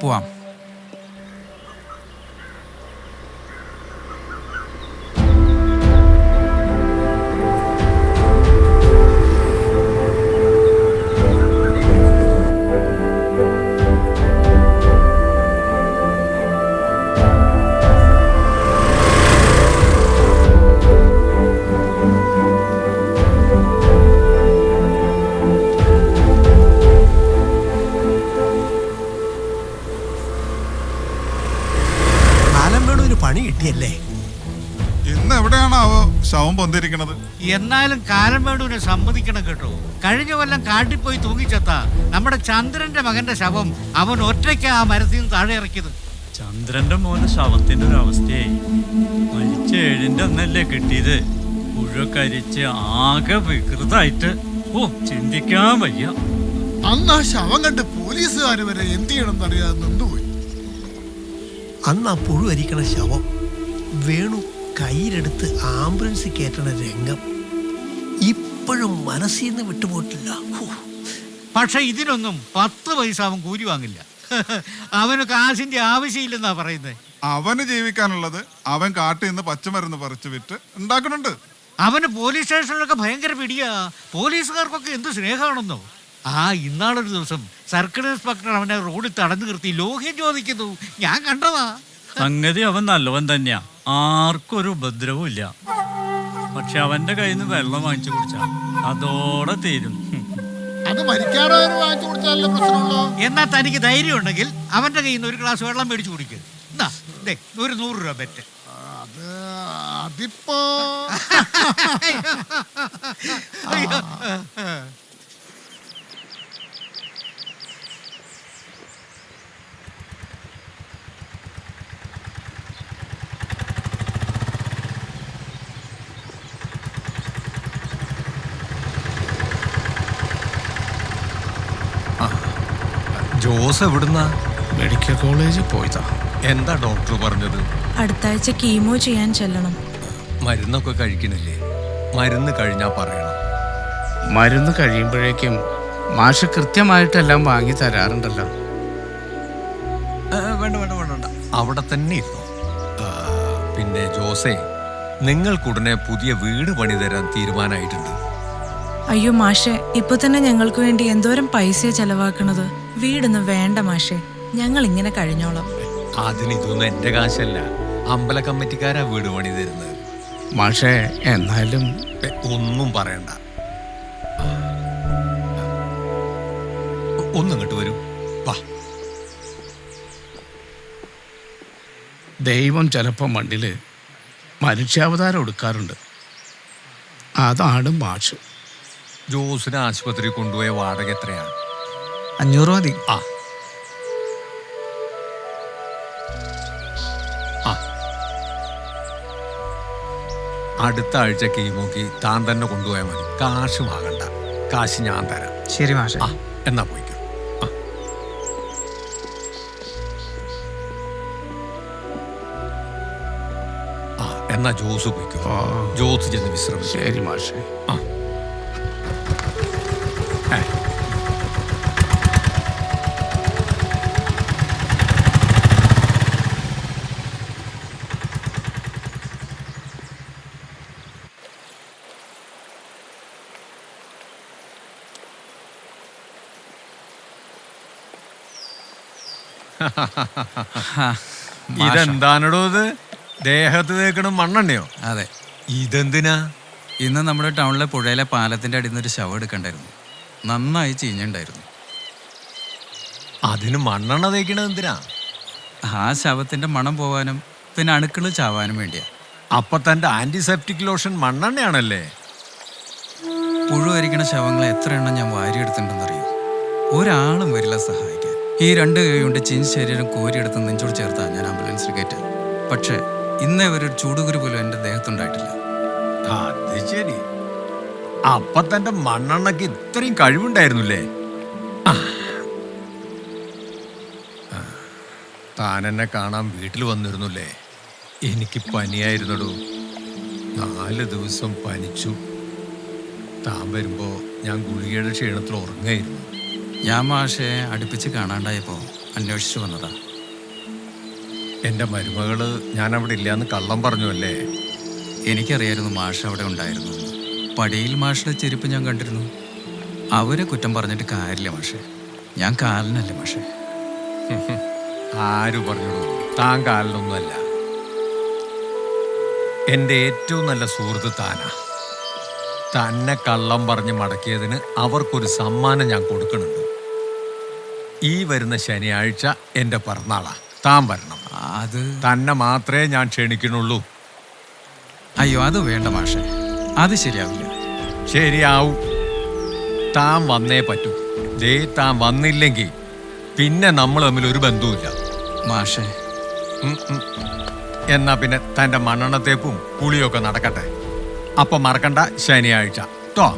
പോവാം. പണി കിട്ടിയല്ലേ? ഇന്ന് എവിടെയാണാവോ ശവം പൊന്തിരിക്കണത്? എന്നാലും കാലം വേണുവിനെ സമ്മതിക്കണം കേട്ടോ. കഴിഞ്ഞ കൊല്ലം കാട്ടിപ്പോയി തൂങ്ങിച്ചെത്ത നമ്മുടെ ചന്ദ്രന്റെ മകന്റെ ശവം അവൻ ഒറ്റയ്ക്ക് ആ മരത്തിൽ നിന്ന് താഴെ ഇറക്കിയത്. ചന്ദ്രന്റെ മോനെ ശവത്തിന്റെ ഒരു അവസ്ഥയായി. മരിച്ച 7-ന്റെ അന്നല്ലേ കിട്ടിയത്. പുഴക്കരിച്ച് ആകെ വികൃതായിട്ട് ചിന്തിക്കാൻ വയ്യ. അന്ന് ആ ശവം കണ്ട് പോലീസുകാർ വരെ എന്ത് ചെയ്യണം അറിയാതെ നിന്നുപോയി. അന്ന് ആ പുഴു അരിക്കണ ശവം വേണു കയ്യിലെടുത്ത് ആംബുലൻസ് കയറ്റണ രംഗം ഇപ്പോഴും മനസ്സിൽ നിന്ന് വിട്ടുപോയിട്ടില്ല. പക്ഷെ ഇതിനൊന്നും 10 പൈസ അവൻ കൂലി വാങ്ങില്ല. അവന് കാശിന്റെ ആവശ്യമില്ലെന്നാ പറയുന്നത്. അവന് ജീവിക്കാനുള്ളത് അവൻ കാട്ടിൽ നിന്ന് പച്ചമരുന്ന് പറിച്ചു വിറ്റ് ഉണ്ടാക്കുന്നുണ്ട്. അവന് പോലീസ് സ്റ്റേഷനിലൊക്കെ ഭയങ്കര പിടിയാ. പോലീസുകാർക്കൊക്കെ എന്ത് സ്നേഹമാണെന്നോ. ഇന്നാളൊരു ദിവസം സർക്കിൾ ഇൻസ്പെക്ടർ അവനെ റോഡിൽ തടഞ്ഞു നിർത്തി ലോഹ്യം ചോദിക്കുന്നു. ഞാൻ കണ്ടതാ. സംഗതി അവൻ നല്ലവൻ തന്നെയാ, ആർക്കൊരു ഉപദ്രവവും ഇല്ല. പക്ഷെ അവന്റെ കയ്യിൽ നിന്ന് വെള്ളം വാങ്ങിച്ചു കുടിച്ചാ അതോടെ തീരും. അത് മരിക്കാതെ വാങ്ങിച്ചു കുടിച്ചാലേ പ്രശ്നമുള്ളൂ. എന്നാ തനിക്ക് ധൈര്യം ഉണ്ടെങ്കിൽ അവന്റെ കയ്യിൽ നിന്ന് ഒരു ഗ്ലാസ് വെള്ളം മേടിച്ചു കുടിക്കുക. ഒരു 100 രൂപ ബെറ്റ്. അതിപ്പോ ജോസ് എവിടുന്നാ? മെഡിക്കൽ കോളേജിൽ പോയതാ. എന്താ ഡോക്ടർ പറഞ്ഞത്? അടുത്ത ആഴ്ച കീമോ ചെയ്യാൻ ചെല്ലണം. മരുന്നൊക്കെ കഴിക്കണില്ലേ? മരുന്ന് കഴിഞ്ഞാ പറയണം. മരുന്ന് കഴിയുമ്പോഴേക്കും മാഷ് കൃത്യമായിട്ടെല്ലാം വാങ്ങി തരാറുണ്ടല്ലോ. വേണ്ട വേണ്ട വേണ്ട, അവിടെ തന്നെ ഇരുന്നു. പിന്നെ ജോസേ, നിങ്ങൾക്കുടനെ പുതിയ വീട് പണി തരാൻ തീരുമാനമായിട്ടുണ്ട്. അയ്യോ മാഷെ, ഇപ്പൊ തന്നെ ഞങ്ങൾക്ക് വേണ്ടി എന്തോരം പൈസ ചെലവാക്കണത്. വീടൊന്നും വേണ്ട മാഷെ, ഞങ്ങൾ ഇങ്ങനെ കഴിഞ്ഞോളാം. അതിന് ഇതൊന്നും എന്റെ കാശല്ല, അമ്പല കമ്മിറ്റിക്കാരാ വീട് പണി തരുന്നത്. മാഷെ എന്നാലും ഒന്നും പറയണ്ട. ഒന്നിങ്ങോട്ട് വരൂ, വാ. ദൈവം ചിലപ്പോൾ മണ്ണില് മനുഷ്യാവതാരം എടുക്കാറുണ്ട്. അതാണ് മാഷ്. ജോസിനെ ആശുപത്രി കൊണ്ടുപോയ വാടക എത്രയാണ്? 500 മതി. അടുത്ത ആഴ്ച കീമോക്ക് താൻ തന്നെ കൊണ്ടുപോയാൽ മതി. കാശ് വാങ്ങണ്ട, കാശ് ഞാൻ തരാം. ശരി മാഷെ. എന്നാ പോയിക്കോ. എന്നാ ജോസ് പോയിക്കോ. ജോസ് ചെന്ന് വിശ്രമിച്ചു. ശരി മാഷെ. ഇതെന്താണോ ഇത്? ദേഹത്ത് തേക്കണം മണ്ണെണ്ണയോ? അതെ. ഇതെന്തിനാ? ഇന്ന് നമ്മുടെ ടൗണിലെ പുഴയിലെ പാലത്തിന്റെ അടിയിൽ നിന്ന് ഒരു ശവം എടുക്കണ്ടായിരുന്നു. നന്നായി ചീഞ്ഞുണ്ടായിരുന്നു. അതിന് മണ്ണെണ്ണ തേക്കണത് എന്തിനാ? ആ ശവത്തിന്റെ മണം പോവാനും പിന്നെ അണുക്കള് ചാവാനും വേണ്ടിയാ. അപ്പൊ തന്റെ ആന്റിസെപ്റ്റിക് ലോഷൻ മണ്ണെണ്ണയാണല്ലേ? പുഴു അരിക്കണ ശവങ്ങളെ എത്ര എണ്ണം ഞാൻ വാരിയെടുത്തിട്ടുണ്ടെന്നറിയോ? ഒരാളും വരില്ല സഹായിക്കാൻ. ഈ 2 കൈ കൊണ്ട് ശരീരം കോരിയെടുത്ത് നെഞ്ചോട് ചേർത്താ ഞാൻ ആംബുലൻസിൽ കയറ്റാം. പക്ഷേ ഇന്നേ വരെ ഒരു ചൂടുകുരു പോലും എൻ്റെ ദേഹത്തുണ്ടായിട്ടില്ല. അത് ശരി. അപ്പൊ തന്റെ മണ്ണെണ്ണക്ക് ഇത്രയും കഴിവുണ്ടായിരുന്നുല്ലേ? താൻ എന്നെ കാണാൻ വീട്ടിൽ വന്നിരുന്നുല്ലേ? എനിക്ക് പനിയായിരുന്നടൂ. 4 ദിവസം പനിച്ചു. താൻ വരുമ്പോ ഞാൻ ഗുളികയുടെ ക്ഷീണത്തിൽ ഉറങ്ങായിരുന്നു. ഞാൻ മാഷെ അടുപ്പിച്ച് കാണാണ്ടായപ്പോൾ അന്വേഷിച്ചു വന്നതാ. എൻ്റെ മരുമകള് ഞാൻ അവിടെ ഇല്ലാന്ന് കള്ളം പറഞ്ഞു അല്ലേ? എനിക്കറിയായിരുന്നു മാഷ് അവിടെ ഉണ്ടായിരുന്നു. പടിയിൽ മാഷിന്റെ ചെരുപ്പ് ഞാൻ കണ്ടിരുന്നു. അവരെ കുറ്റം പറഞ്ഞിട്ട് കാര്യമില്ല മാഷെ. ഞാൻ കാലനല്ലേ മാഷെ. ആര് പറഞ്ഞോളൂ? താൻ കാലിനൊന്നുമല്ല. എൻ്റെ ഏറ്റവും നല്ല സുഹൃത്ത് താനാ. തന്നെ കള്ളം പറഞ്ഞ് മടക്കിയതിന് അവർക്കൊരു സമ്മാനം ഞാൻ കൊടുക്കുന്നുണ്ട്. ഈ വരുന്ന ശനിയാഴ്ച എൻ്റെ പിറന്നാളാ. താൻ വരണം. അത് തന്നെ മാത്രമേ ഞാൻ ക്ഷണിക്കുന്നുള്ളൂ. അയ്യോ അത് വേണ്ട മാഷെ, അത് ശരിയാവില്ല. ശരിയാവും. താൻ വന്നേ പറ്റൂ. ദേ താൻ വന്നില്ലെങ്കിൽ പിന്നെ നമ്മൾ തമ്മിൽ ഒരു ബന്ധവുമില്ല മാഷെ. എന്നാ പിന്നെ തൻ്റെ മണ്ണെണ്ണത്തേപ്പും കുളിയൊക്കെ നടക്കട്ടെ. അപ്പൊ മറക്കണ്ട, ശനിയാഴ്ച ട്ടോ.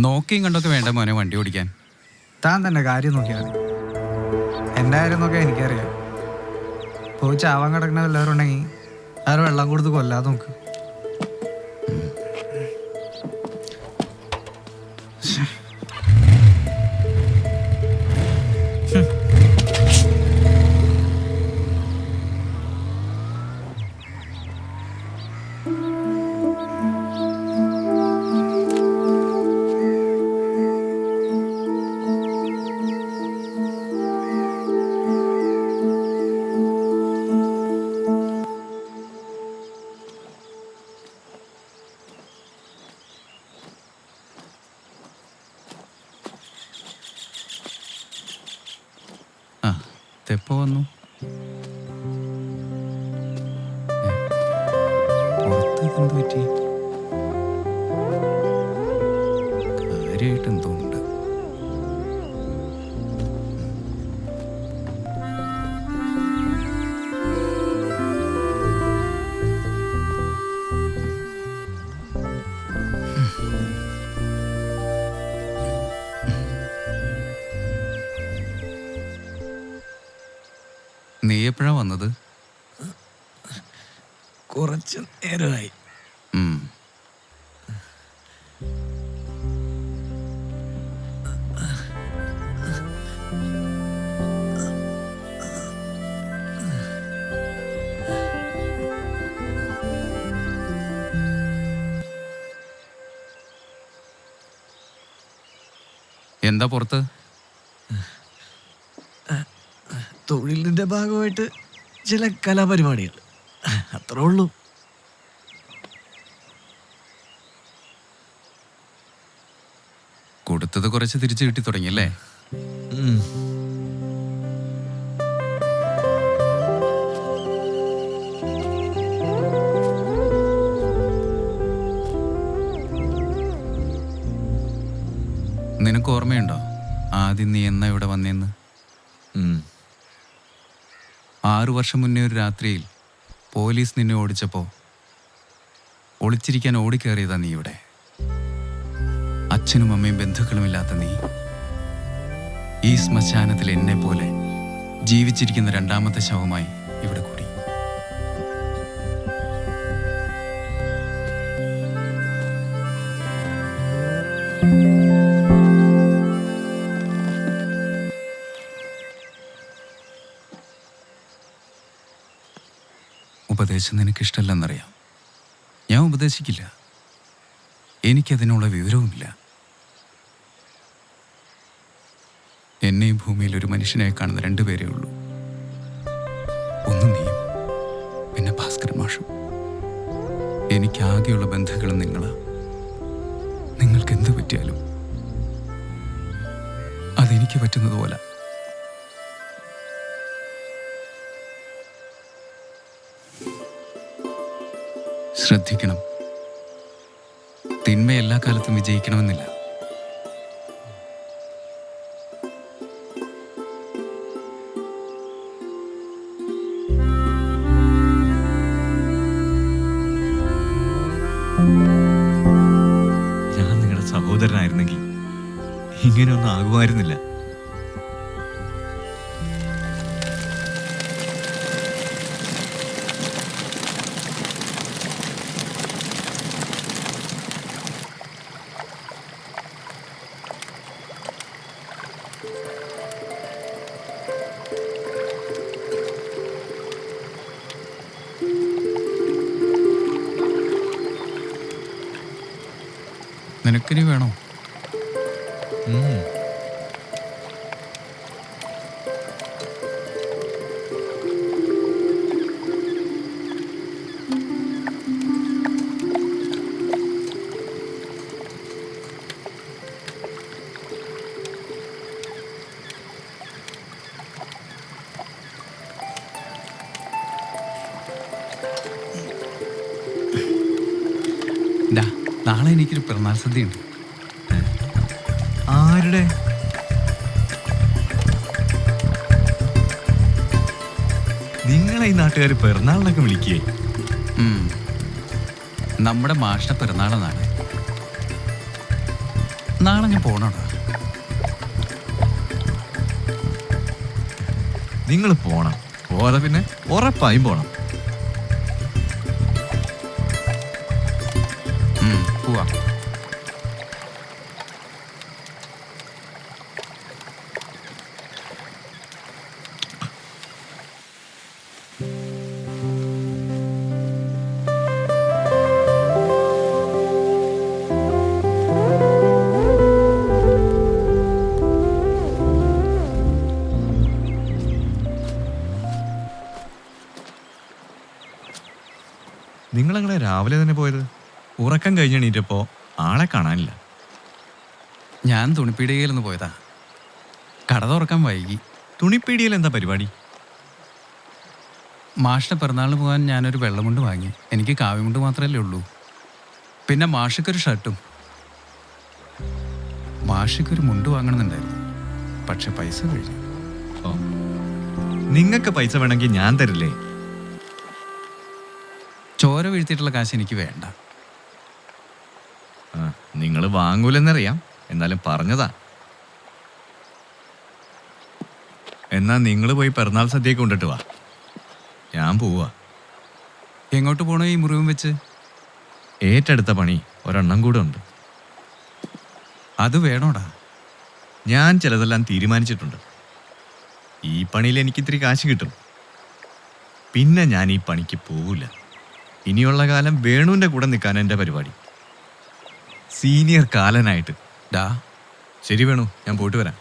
നോക്കിയും കണ്ടൊക്കെ വേണ്ട മോനെ വണ്ടി ഓടിക്കാൻ. താൻ തന്നെ കാര്യം നോക്കിയാൽ മതി. എൻ്റെ കാര്യം നോക്കിയാൽ എനിക്കറിയാം. പോയി ചാവാൻ കിടക്കുന്ന എല്ലാവരും ഉണ്ടെങ്കിൽ ആരും വെള്ളം കൊടുത്ത് കൊല്ലാതെ നോക്ക്. എപ്പോ വന്നു? പുറത്ത് എന്ത് പറ്റി? കാര്യമായിട്ട് എന്തോ ഉണ്ട്. നീ എപ്പോഴാ വന്നത്? കുറച്ച് നേരമായി. എന്താ പുറത്ത്? തൊഴിലിന്റെ ഭാഗമായിട്ട് ചില കലാപരിപാടികൾ, അത്രേ ഉള്ളൂ. കൊടുത്തത് കുറച്ച് തിരിച്ചു കിട്ടി തുടങ്ങിയല്ലേ? നിനക്ക് ഓർമ്മയുണ്ടോ ആദ്യം നീ എന്നാ ഇവിടെ വന്നേന്ന്? 6 വർഷം മുന്നേ ഒരു രാത്രിയിൽ പോലീസ് നിന്നെ ഓടിച്ചപ്പോ ഒളിച്ചിരിക്കാൻ ഓടിക്കേറിയതാ നീ ഇവിടെ. അച്ഛനും അമ്മയും ബന്ധുക്കളുമില്ലാത്ത നീ ഈ ശ്മശാനത്തിൽ എന്നെ പോലെ ജീവിച്ചിരിക്കുന്ന രണ്ടാമത്തെ ശവമായി ഇവിടെ കൂടി. ഉപദേശം നിനക്കിഷ്ടമല്ലെന്നറിയാം. ഞാൻ ഉപദേശിക്കില്ല, എനിക്കതിനുള്ള വിവരവുമില്ല. എന്നെ ഈ ഭൂമിയിൽ ഒരു മനുഷ്യനായി കാണുന്ന 2 പേരേ ഉള്ളൂ. ഒന്ന് നീയും, പിന്നെ ഭാസ്കരൻ മാഷും. എനിക്കാകെയുള്ള ബന്ധുക്കളും നിങ്ങളാ. നിങ്ങൾക്ക് എന്ത് പറ്റിയാലും അതെനിക്ക് പറ്റുന്നത് പോലെ. ശ്രദ്ധിക്കണം, തിന്മ എല്ലാ കാലത്തും വിജയിക്കണമെന്നില്ല. ഞാൻ നിങ്ങളുടെ സഹോദരനായിരുന്നെങ്കിൽ ഇങ്ങനെയൊന്നും ആകുമായിരുന്നില്ല. നിനക്കിനി വേണോ? നാളെ എനിക്കൊരു പിറന്നാൾ സദ്യയുണ്ട്. ആരുടെ? നിങ്ങളെ ഈ നാട്ടുകാർ പിറന്നാളിനൊക്കെ വിളിക്കേ? നമ്മുടെ മാഷിന്റെ പിറന്നാളെന്നാണ്. നാളെ ഞാൻ പോണോടാ. നിങ്ങൾ പോണം. പോരാ പിന്നെ ഉറപ്പായും പോണം. പോവാ. നിങ്ങളങ്ങനെ രാവിലെ തന്നെ പോയത്? ഉറക്കം കഴിഞ്ഞെണീറ്റപ്പോ ആളെ കാണാനില്ല. ഞാൻ തുണിപ്പീടികയിലൊന്ന് പോയതാ. കട തുറക്കാൻ വൈകി. തുണിപ്പീടികയിൽ എന്താ പരിപാടി? മാഷിന്റെ പിറന്നാളിന് പോകാൻ ഞാനൊരു വെള്ളമുണ്ട് വാങ്ങി. എനിക്ക് കാവ്യമുണ്ട് മാത്രമല്ലേ ഉള്ളൂ. പിന്നെ മാഷിക്കൊരു ഷർട്ടും. മാഷിക്കൊരു മുണ്ട് വാങ്ങണമെന്നുണ്ടായിരുന്നു, പക്ഷെ പൈസ കഴിഞ്ഞു. നിങ്ങൾക്ക് പൈസ വേണമെങ്കിൽ ഞാൻ തരില്ലേ? ചോര വീഴ്ത്തിയിട്ടുള്ള കാശ് എനിക്ക് വേണ്ട. നിങ്ങൾ വാങ്ങൂലെന്നറിയാം, എന്നാലും പറഞ്ഞതാ. എന്നാ നിങ്ങൾ പോയി പിറന്നാൾ സദ്യയൊക്കെ കൊണ്ടിട്ട് വാ. ഞാൻ പോവാ. എങ്ങോട്ട് പോണോ ഈ മുറിവും വെച്ച്? ഏറ്റെടുത്ത പണി ഒരെണ്ണം കൂടെ ഉണ്ട്. അത് വേണോടാ. ഞാൻ ചിലതെല്ലാം തീരുമാനിച്ചിട്ടുണ്ട്. ഈ പണിയിൽ എനിക്ക് ഇത്തിരി കാശ് കിട്ടും. പിന്നെ ഞാൻ ഈ പണിക്ക് പോവില്ല. ഇനിയുള്ള കാലം വേണുവിൻ്റെ കൂടെ നിൽക്കാൻ എൻ്റെ പരിപാടി. സീനിയർ കാലനായിട്ട്. ഡാ, ശരി വേണു, ഞാൻ പോയിട്ട് വരാം.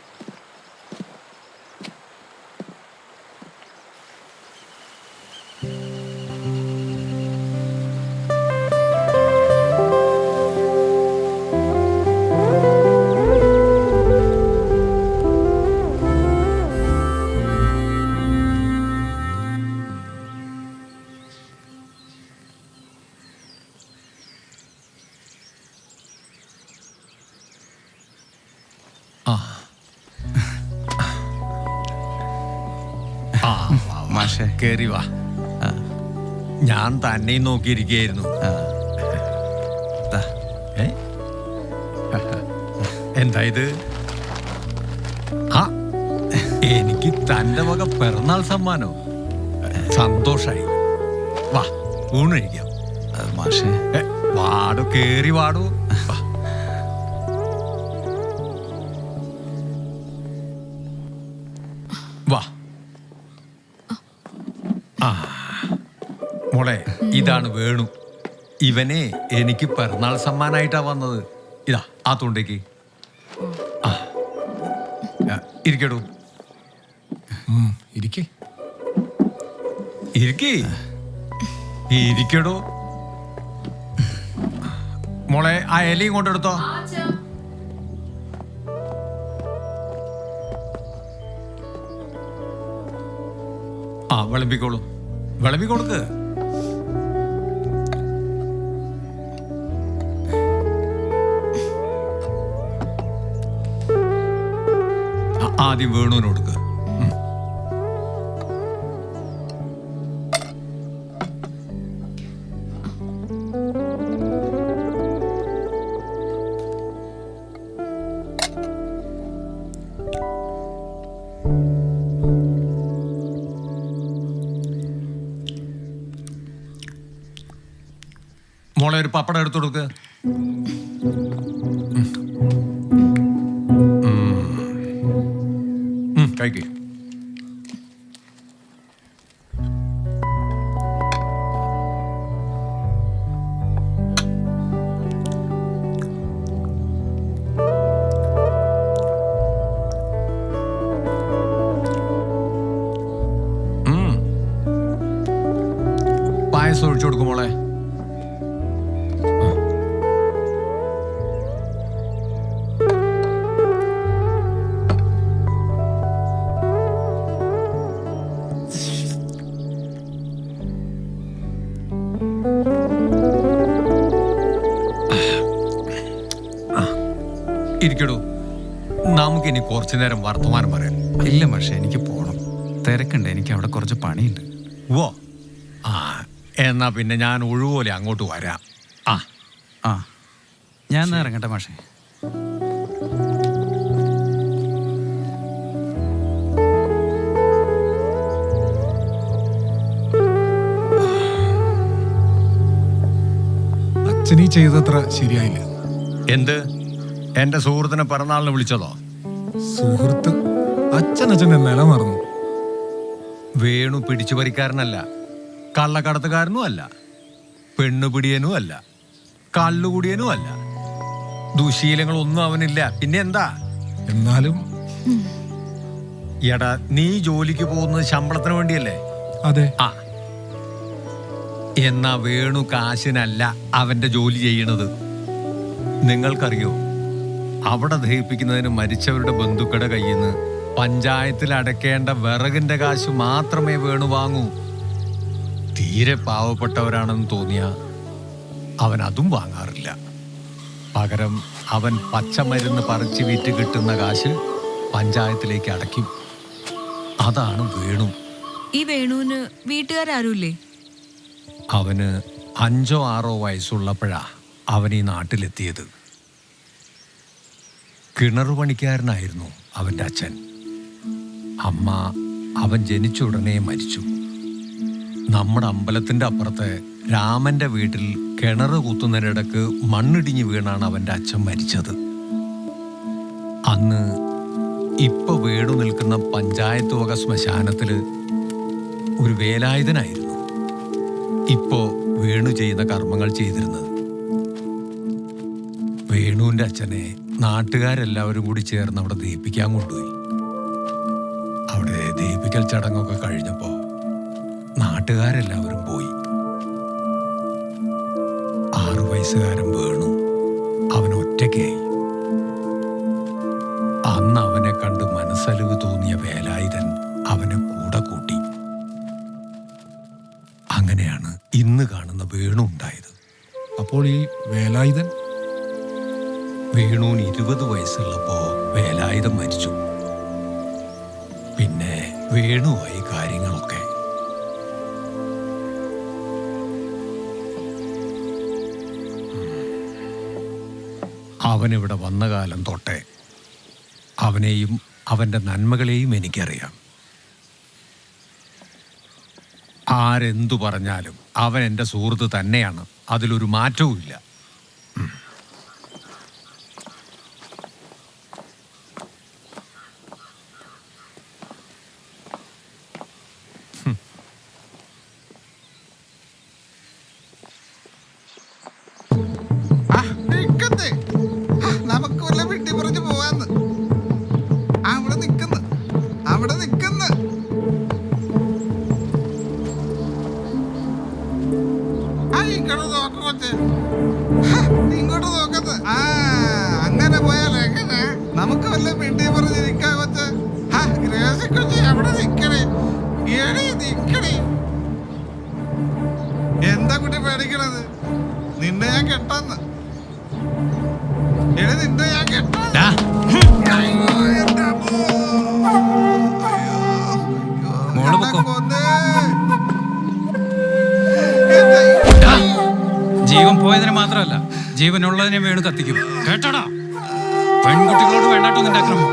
മാഷേ കേറി വാ. ഞാൻ തന്നെയും നോക്കിയിരിക്കുകയായിരുന്നു. എന്താ ഇത്? ആ, എനിക്ക് തന്റെ വക പിറന്നാൾ സമ്മാനോ? സന്തോഷായി. വാ, ഊണ് കഴിക്കാം. മാഷേ വാടോ, കേറി വാടോ. വാ. ആ മോളെ, ഇതാണ് വേണു. ഇവനെ എനിക്ക് പിറന്നാൾ സമ്മാനായിട്ടാ വന്നത്. ഇതാ ആ തുണ്ടേക്ക്. ഇരിക്കടൂ. ഇരിക്കേ ഇരിക്കടോ. മോളെ, ആ ഇലയും കൊണ്ടെടുത്തോ. ആ, വിളമ്പിക്കോളൂ. വിളമ്പി കൊടുക്ക്. ആദ്യം വേണുവിന് കൊടുക്ക്. മോളെ, ഒരു പപ്പടം എടുത്തു കൊടുക്ക്. കഴിക്ക്. പായസം ഒഴിച്ചു കൊടുക്കും മോളെ. ഇരിക്കടൂ. നമുക്കിനി കുറച്ചു നേരം വർത്തമാനം പറയാം. ഇല്ല മാഷേ, എനിക്ക് പോണം. തിരക്കുണ്ട്. എനിക്ക് അവിടെ കുറച്ച് പണിയുണ്ട്. ഓ, ആ, എന്നാ പിന്നെ ഞാൻ ഒഴിവുപോലെ അങ്ങോട്ട് വരാം. ആ ആ, ഞാൻ എന്നാ ഇറങ്ങട്ടെ മാഷേ. അച്ഛനീ ചെയ്തത്ര ശരിയായില്ല. എന്ത്? എന്റെ സുഹൃത്തിനെ പിറന്നാളിന് വിളിച്ചതോ? സുഹൃത്ത് അച്ഛനച്ഛൻ്റെ നില മറന്നു. വേണു പിടിച്ചുപറിക്കാരനല്ല, കള്ളക്കടത്തുകാരനും അല്ല, പെണ്ണുപിടിയനും അല്ല, കള്ളുകുടിയനും അല്ല. ദുശീലങ്ങളൊന്നും അവനില്ല. പിന്നെ എന്താ? എന്നാലും എടാ, നീ ജോലിക്ക് പോകുന്നത് ശമ്പളത്തിന് വേണ്ടിയല്ലേ? അതെ. ആ, എന്നാ വേണു കാശിനല്ല അവന്റെ ജോലി ചെയ്യണത്. നിങ്ങൾക്കറിയോ, അവിടെ ദഹിപ്പിക്കുന്നതിന് മരിച്ചവരുടെ ബന്ധുക്കളുടെ കയ്യിൽ നിന്ന് പഞ്ചായത്തിൽ അടയ്ക്കേണ്ട വിറകിന്റെ കാശ് മാത്രമേ വേണു വാങ്ങൂ. തീരെ പാവപ്പെട്ടവരാണെന്ന് തോന്നിയ അവൻ അതും വാങ്ങാറില്ല. പകരം അവൻ പച്ചമരുന്ന് പറിച്ച് വിറ്റ് കിട്ടുന്ന കാശ് പഞ്ചായത്തിലേക്ക് അടയ്ക്കും. അതാണ് വേണു. ഈ വേണുവിന് വീട്ടുകാരാരുമില്ലേ? അവന് 5 or 6 വയസ്സുള്ളപ്പോഴാ അവൻ ഈ നാട്ടിലെത്തിയത്. കിണറുപണിക്കാരനായിരുന്നു അവൻ്റെ അച്ഛൻ. അമ്മ അവൻ ജനിച്ച ഉടനെ മരിച്ചു. നമ്മുടെ അമ്പലത്തിന്റെ അപ്പുറത്തെ രാമന്റെ വീട്ടിൽ കിണർ കുത്തുന്നതിനിടക്ക് മണ്ണിടിഞ്ഞ് വീണാണ് അവന്റെ അച്ഛൻ മരിച്ചത്. അന്ന് ഇപ്പൊ വീണു നിൽക്കുന്ന പഞ്ചായത്ത് വക ശ്മശാനത്തില് ഒരു വേലായുധനായിരുന്നു ഇപ്പോ വേണു ചെയ്യുന്ന കർമ്മങ്ങൾ ചെയ്തിരുന്നത്. വേണുവിന്റെ അച്ഛനെ നാട്ടുകാരെല്ലാവരും കൂടി ചേർന്ന് അവിടെ ദഹിപ്പിക്കാൻ കൊണ്ടുപോയി. അവിടെ ദഹിപ്പിക്കൽ ചടങ്ങൊക്കെ കഴിഞ്ഞപ്പോ നാട്ടുകാരെല്ലാവരും പോയി. 6 വയസ്സുകാരൻ വേണു അവൻ ഒറ്റയ്ക്കായി. അന്ന് അവനെ കണ്ട് മനസ്സലിവ് തോന്നിയ വേലായുധൻ അവനെ കൂടെ കൂട്ടി. അങ്ങനെയാണ് ഇന്ന് കാണുന്ന വേണു ഉണ്ടായത്. അപ്പോൾ ഈ വേലായുധൻ? വേണുവിന് 20 വയസ്സുള്ളപ്പോ വേലായുധൻ മരിച്ചു. പിന്നെ വേണുവായി കാര്യങ്ങളൊക്കെ. അവനിവിടെ വന്ന കാലം തൊട്ടേ അവനെയും അവൻ്റെ നന്മകളെയും എനിക്കറിയാം. ആരെന്തു പറഞ്ഞാലും അവൻ എൻ്റെ സുഹൃത്ത് തന്നെയാണ്, അതിലൊരു മാറ്റവും ഇല്ല. നമുക്ക് വല്ല വിട്ടി പറഞ്ഞു പോവാന്ന്. അവിടെ നിക്കുന്നു. ഇങ്ങോട്ട് നോക്ക കൊച്ചേ, ഇങ്ങോട്ട് നോക്കത്ത്. അങ്ങനെ പോയാലോ എങ്ങനെ? നമുക്ക് വല്ല വിട്ടി പറഞ്ഞിരിക്കാ കൊച്ചേ. ഗ്രേസി കൊച്ചേ അവിടെ നിക്കണേ, നിക്കണേ. എന്താ കുട്ടി പേടിക്കണത്? നിന്നെ ഞാൻ കെട്ടാന്ന്. നിന്റെ ഞാൻ കെട്ടാ. ജീവൻ പോയതിനെ മാത്രമല്ല, ജീവനുള്ളതിനെ വേണു കത്തിക്കും. കേട്ടോടാ, പെൺകുട്ടികളോട് വേണ്ടാട്ടോ നിന്റെ അക്രമം.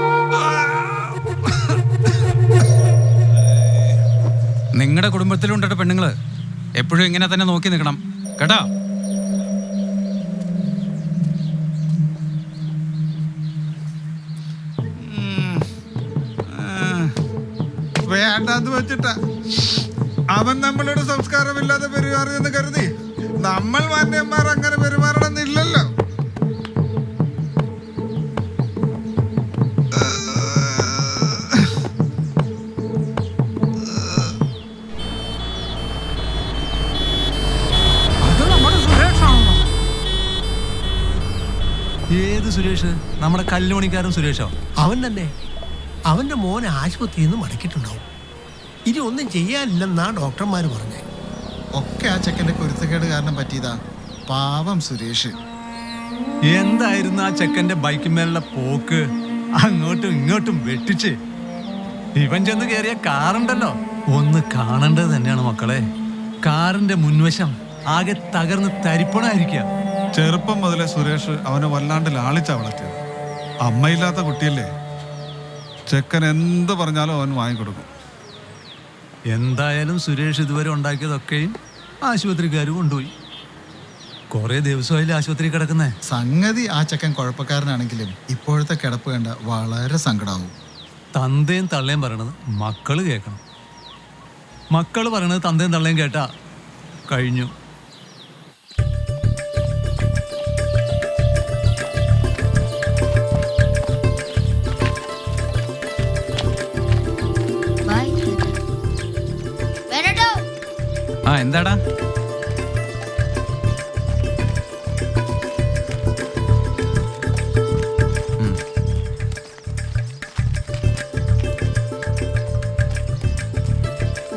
നിങ്ങളുടെ കുടുംബത്തിലുണ്ടോ പെണ്ണുങ്ങള്? എപ്പോഴും ഇങ്ങനെ തന്നെ നോക്കി നിൽക്കണം കേട്ടോ. വേണ്ടാന്ന് വെച്ചിട്ടാ അവൻ നമ്മളോട് സംസ്കാരമില്ലാതെ പെരുമാറിയെന്ന് കരുതി നമ്മൾ മാന്യന്മാർ അങ്ങനെ പെരുമാറണമെന്നില്ലല്ലോ. ഏത് സുരേഷ്? നമ്മുടെ കല്ലുമണിക്കാരൻ സുരേഷോ? അവൻ തന്നെ. അവന്റെ മോനെ ആശുപത്രിയിൽ നിന്ന് മടക്കിയിട്ടുണ്ടാവും. ഇനി ഒന്നും ചെയ്യാനില്ലെന്നാ ഡോക്ടർമാർ പറഞ്ഞേ. ഒക്കെ ആ ചെക്കൻ്റെ കുരുത്തക്കേട് കാരണം പറ്റിയതാ. പാവം സുരേഷ്. എന്തായിരുന്നു ആ ചെക്കന്റെ ബൈക്കിന്മേലുള്ള പോക്ക്? അങ്ങോട്ടും ഇങ്ങോട്ടും വെട്ടിച്ച് ഇവൻ ചെന്ന് കയറിയ കാറുണ്ടല്ലോ, ഒന്ന് കാണേണ്ടത് തന്നെയാണ് മക്കളെ. കാറിന്റെ മുൻവശം ആകെ തകർന്ന് തരിപ്പണായിരിക്കുക. ചെറുപ്പം മുതലേ സുരേഷ് അവനെ വല്ലാണ്ട് ലാളിച്ചാ വളർത്തിയത്. അമ്മയില്ലാത്ത കുട്ടിയല്ലേ, ചെക്കൻ എന്ത് പറഞ്ഞാലും അവൻ വാങ്ങിക്കൊടുക്കും. എന്തായാലും സുരേഷ് ഇതുവരെ ഉണ്ടാക്കിയതൊക്കെയും ആശുപത്രിക്കാർ കൊണ്ടുപോയി. കുറെ ദിവസമായില്ലേ ആശുപത്രി കിടക്കുന്നേ. സംഗതി ആ ചെക്കൻ കുഴപ്പക്കാരനാണെങ്കിലും ഇപ്പോഴത്തെ കിടപ്പ് കണ്ട വളരെ സങ്കടമാവും. തന്തയും തള്ളയും പറയണത് മക്കള് കേൾക്കണം. മക്കള് പറയണത് തന്തയും തള്ളയും കേട്ടാ കഴിഞ്ഞു. എന്താടാ?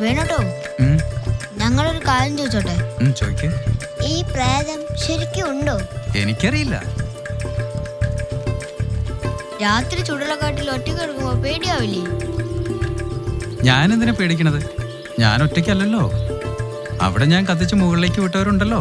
വേണോട്ടോ, ഞങ്ങളൊരു കാര്യം ചോദിച്ചോട്ടെ? ചോദിക്കേ. ഈ പ്രേതം ശരിക്കും ഉണ്ടോ? എനിക്കറിയില്ല. രാത്രി ചുടലക്കാട്ടിൽ ഒറ്റയ്ക്ക് കിടക്കുമ്പോ പേടിയാവില്ലേ? ഞാനെന്തിനാ പേടിക്കണത്? ഞാൻ ഒറ്റയ്ക്കല്ലല്ലോ. അവിടെ ഞാൻ കത്തിച്ച് മുകളിലേക്ക് വിട്ടവരുണ്ടല്ലോ.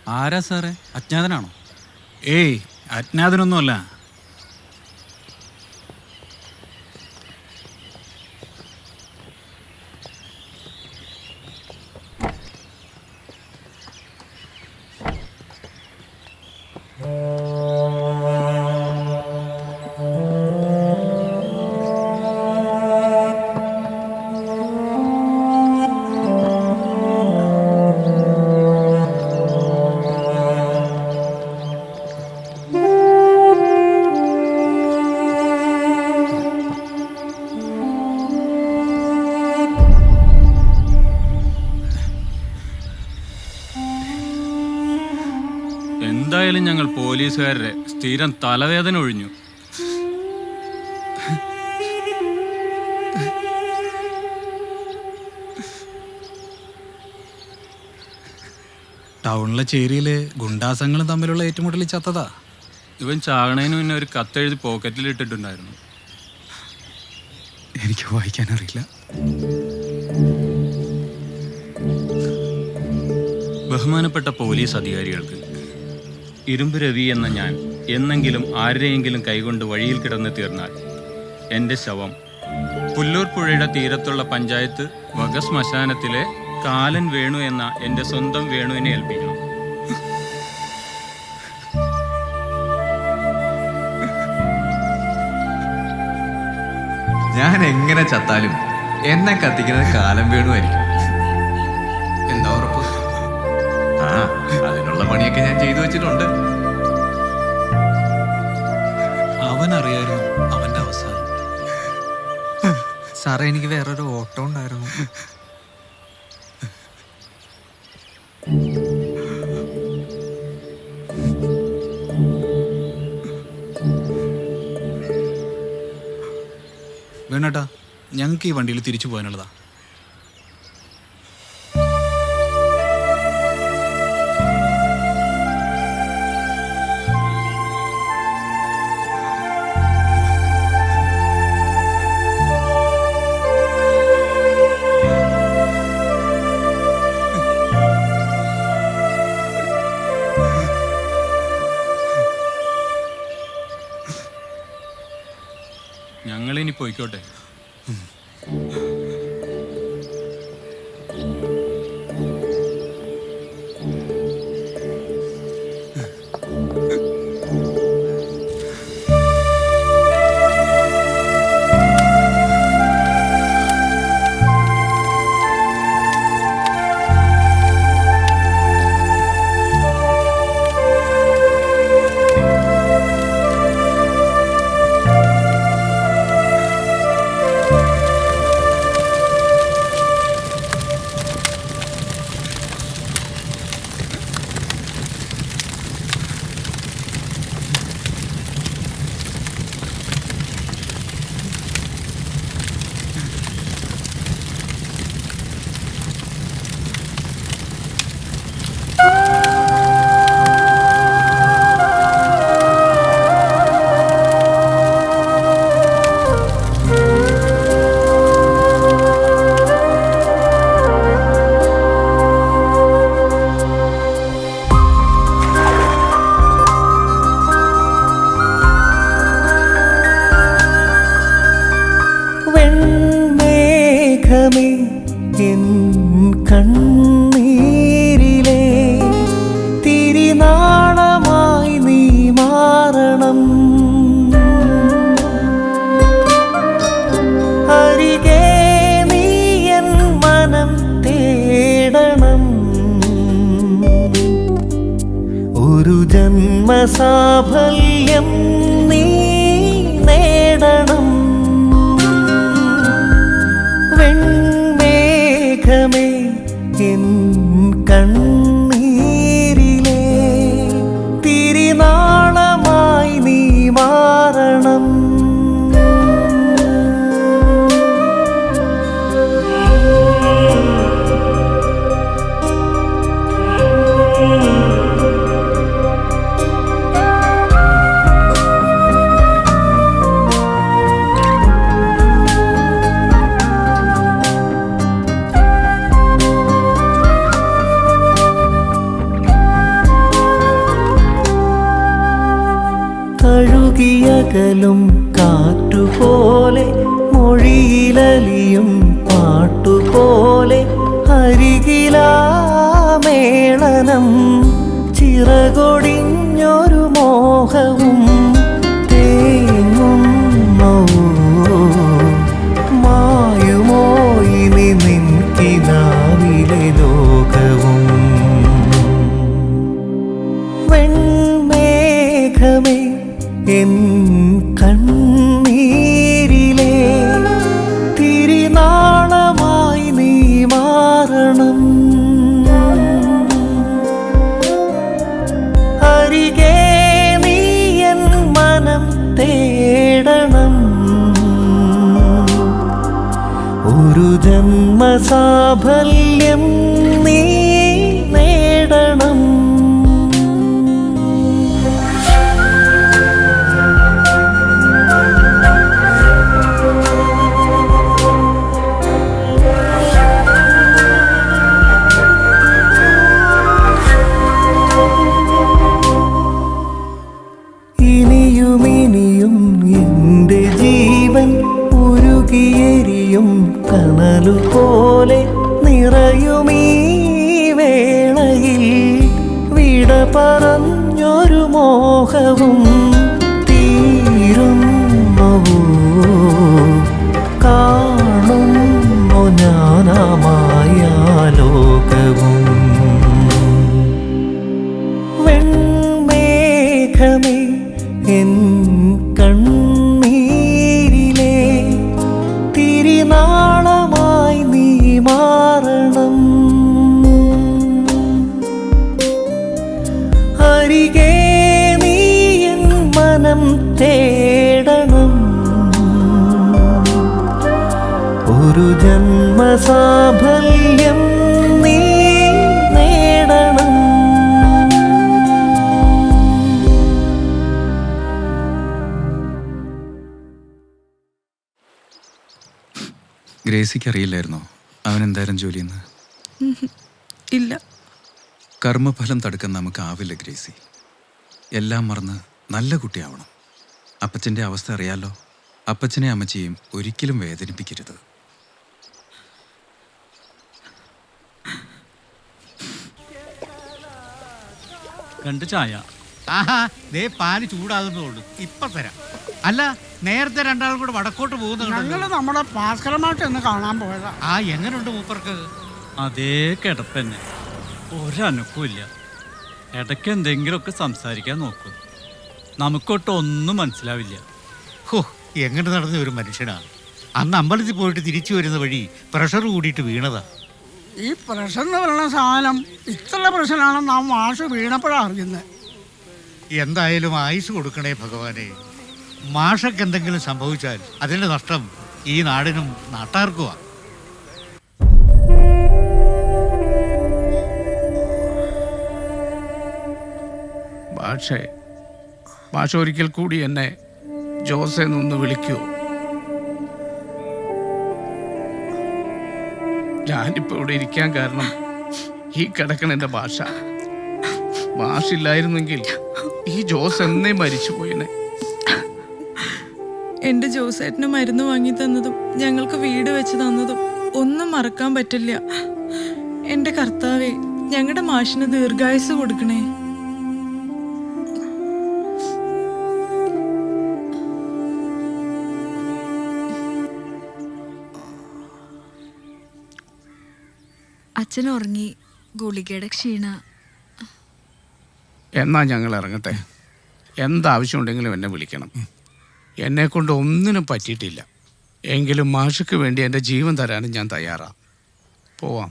ആരാ സാറേ, അജ്ഞാതനാണോ? ഏയ് അജ്ഞാതനൊന്നുമല്ല. എന്തായാലും ഞങ്ങൾ പോലീസുകാരുടെ സ്ഥിരം തലവേദന ഒഴിഞ്ഞു. ടൗണിലെ ചേരിയില് ഗുണ്ടാസങ്ങളും തമ്മിലുള്ള ഏറ്റുമുട്ടലിൽ ചത്തതാ. ഇവൻ ചാകണേന് മുന്നേ ഒരു കത്തെഴുതി പോക്കറ്റിൽ ഇട്ടിട്ടുണ്ടായിരുന്നു. എനിക്ക് വായിക്കാൻ അറിയില്ല. ബഹുമാനപ്പെട്ട പോലീസ് അധികാരികൾക്ക്, ഇരുമ്പ് രവി എന്ന ഞാൻ എന്നെങ്കിലും ആരുടെയെങ്കിലും കൈകൊണ്ട് വഴിയിൽ കിടന്ന് തീർന്നാൽ എൻ്റെ ശവം പുല്ലൂർ പുഴയുടെ തീരത്തുള്ള പഞ്ചായത്ത് വക ശ്മശാനത്തിലെ കാലൻ വേണു എന്ന എൻ്റെ സ്വന്തം വേണുവിനെ ഏൽപ്പിക്കണം. ഞാൻ എങ്ങനെ ചത്താലും എന്നെ കത്തിക്കുന്നത് കാലം വേണുമായിരിക്കും. എന്താ ഉറപ്പ്? ആ, അതിനുള്ള പണിയൊക്കെ ഞാൻ ചെയ്തു വെച്ചിട്ടുണ്ട്. അവനറിയായിരുന്നു അവന്റെ അവസാനം. സാറേ, എനിക്ക് വേറൊരു ഓട്ടം ഉണ്ടായിരുന്നു. വേണേട്ടാ, ഞങ്ങൾക്ക് ഈ വണ്ടിയിൽ തിരിച്ചു പോകാനുള്ളതാ. ഞങ്ങളിനി പോയിക്കോട്ടെ. കണ്ണീരിലെ തിരിനാളമായി നീ മാറണം. അരികെ നീ എൻ മനം തേടണം. ഒരു ജന്മസാഫല്യം നീ നേടണം. വെൺമേഘമേ എൻ കണ്ണീരിലെ തിരിനാളമായി നീ മാറണം. ഉരുകിയകലും കാറ്റുപോലെ മൊഴിയിലലിയും പാട്ടുപോലെ അരികിലാമേളനം ചിറകൊടിഞ്ഞൊരു മോഹവും തേങ്ങുന്നു മായുമോ ഇനി നിൻകിനാവിലെ ലോകവും വെൺമേഘമേ എൻ കണ്ണീരിലെ തിരിനാളമായി നീ മാറണം അരികെ നീ എൻ മനം തേടണം ഒരു ജന്മസാഫല്യം നീ നേടണം ഇനിയും എൻ്റെ ജീവൻ ഉരുകിയെരിയും കനലുപോലെ നിറയുമീ വേളയിൽ വിട പറഞ്ഞൊരു മോഹവും തീരുന്നുവോ കാണുന്നു ഞാനാമായ ലോകവും വെൺമേഘമേ എൻ കണ്ണീരിലെ തിരിനാളമായി നീ മാറണം അരികെ നീ എൻ മനം തേടണം ഒരു ജന്മസാഫല്യം നീ നേടണം ഗ്രേസിക്ക് അറിയില്ലായിരുന്നോ അവൻ എന്തായാലും ജോലിയെന്ന്? ഇല്ല. കർമ്മഫലം തടുക്കാൻ നമുക്കാവില്ല ഗ്രേസി. എല്ലാം മറന്ന് നല്ല കുട്ടിയാവണം. അപ്പച്ചൻ്റെ അവസ്ഥ അറിയാലോ. അപ്പച്ചനെ അമ്മച്ചിയും ഒരിക്കലും വേദനിപ്പിക്കരുത്. രണ്ട് ചായ. ആഹാ, ദേ പാല് ചൂടാകുന്നുള്ളൂ, ഇപ്പൊ തരാം. അല്ല, നേരത്തെ രണ്ടാളും കൂടെ വടക്കോട്ട് പോകുന്നുണ്ടല്ലോ. നമ്മുടെ ഭാസ്കരമായിട്ട് എന്ന് കാണാൻ പോയതാ. ആ, എങ്ങനെയുണ്ട് മൂപ്പർക്ക്? അതേ കിടപ്പന്നെ, ഒരനക്കുമില്ല. ഇടയ്ക്ക് എന്തെങ്കിലുമൊക്കെ സംസാരിക്കാൻ നോക്കും. നമുക്കൊട്ട് ഒന്നും മനസ്സിലാവില്ല. ഹോ, എങ്ങനെ നടന്ന ഒരു മനുഷ്യനാണ്. അന്ന് അമ്പലത്തിൽ പോയിട്ട് തിരിച്ചു വരുന്ന വഴി പ്രഷർ കൂടിയിട്ട് വീണതാ. ഈ പ്രഷർ എന്ന് പറയുന്ന സാധനം ഇത്ര പ്രശ്നമാണെന്ന് നാം മാഷ് വീണപ്പോഴാണ് അറിയുന്നത്. എന്തായാലും ആയുസ് കൊടുക്കണേ ഭഗവാനെ. മാഷക്ക് എന്തെങ്കിലും സംഭവിച്ചാൽ അതിന്റെ നഷ്ടം ഈ നാടിനും നാട്ടാർക്കുവാ. മാഷ ഒരിക്കൽ കൂടി എന്നെ ജോസെന്നൊന്ന് വിളിക്കൂ. ഞാനിപ്പോൾ ഇവിടെ ഇരിക്കാൻ കാരണം ഈ കിടക്കണ എൻ്റെ ഭാഷയില്ലായിരുന്നെങ്കിൽ ഈ ജോസ് എന്നേ മരിച്ചു പോയിനെ. എൻ്റെ ജോസേട്ടന് മരുന്ന് വാങ്ങി തന്നതും ഞങ്ങൾക്ക് വീട് വെച്ച് തന്നതും ഒന്നും മറക്കാൻ പറ്റില്ല. എൻ്റെ കർത്താവേ, ഞങ്ങളുടെ മാഷിന് ദീർഘായുസ് കൊടുക്കണേ. അച്ഛൻ ഉറങ്ങി. ഗുളികയുടെ ക്ഷീണ. എന്നാ ഞങ്ങൾ ഇറങ്ങട്ടെ. എന്താവശ്യമുണ്ടെങ്കിലും എന്നെ വിളിക്കണം. എന്നെക്കൊണ്ട് ഒന്നിനും പറ്റിയിട്ടില്ല. എങ്കിലും മാഷക്ക് വേണ്ടി എൻ്റെ ജീവൻ തരാനും ഞാൻ തയ്യാറാണ്. പോവാം.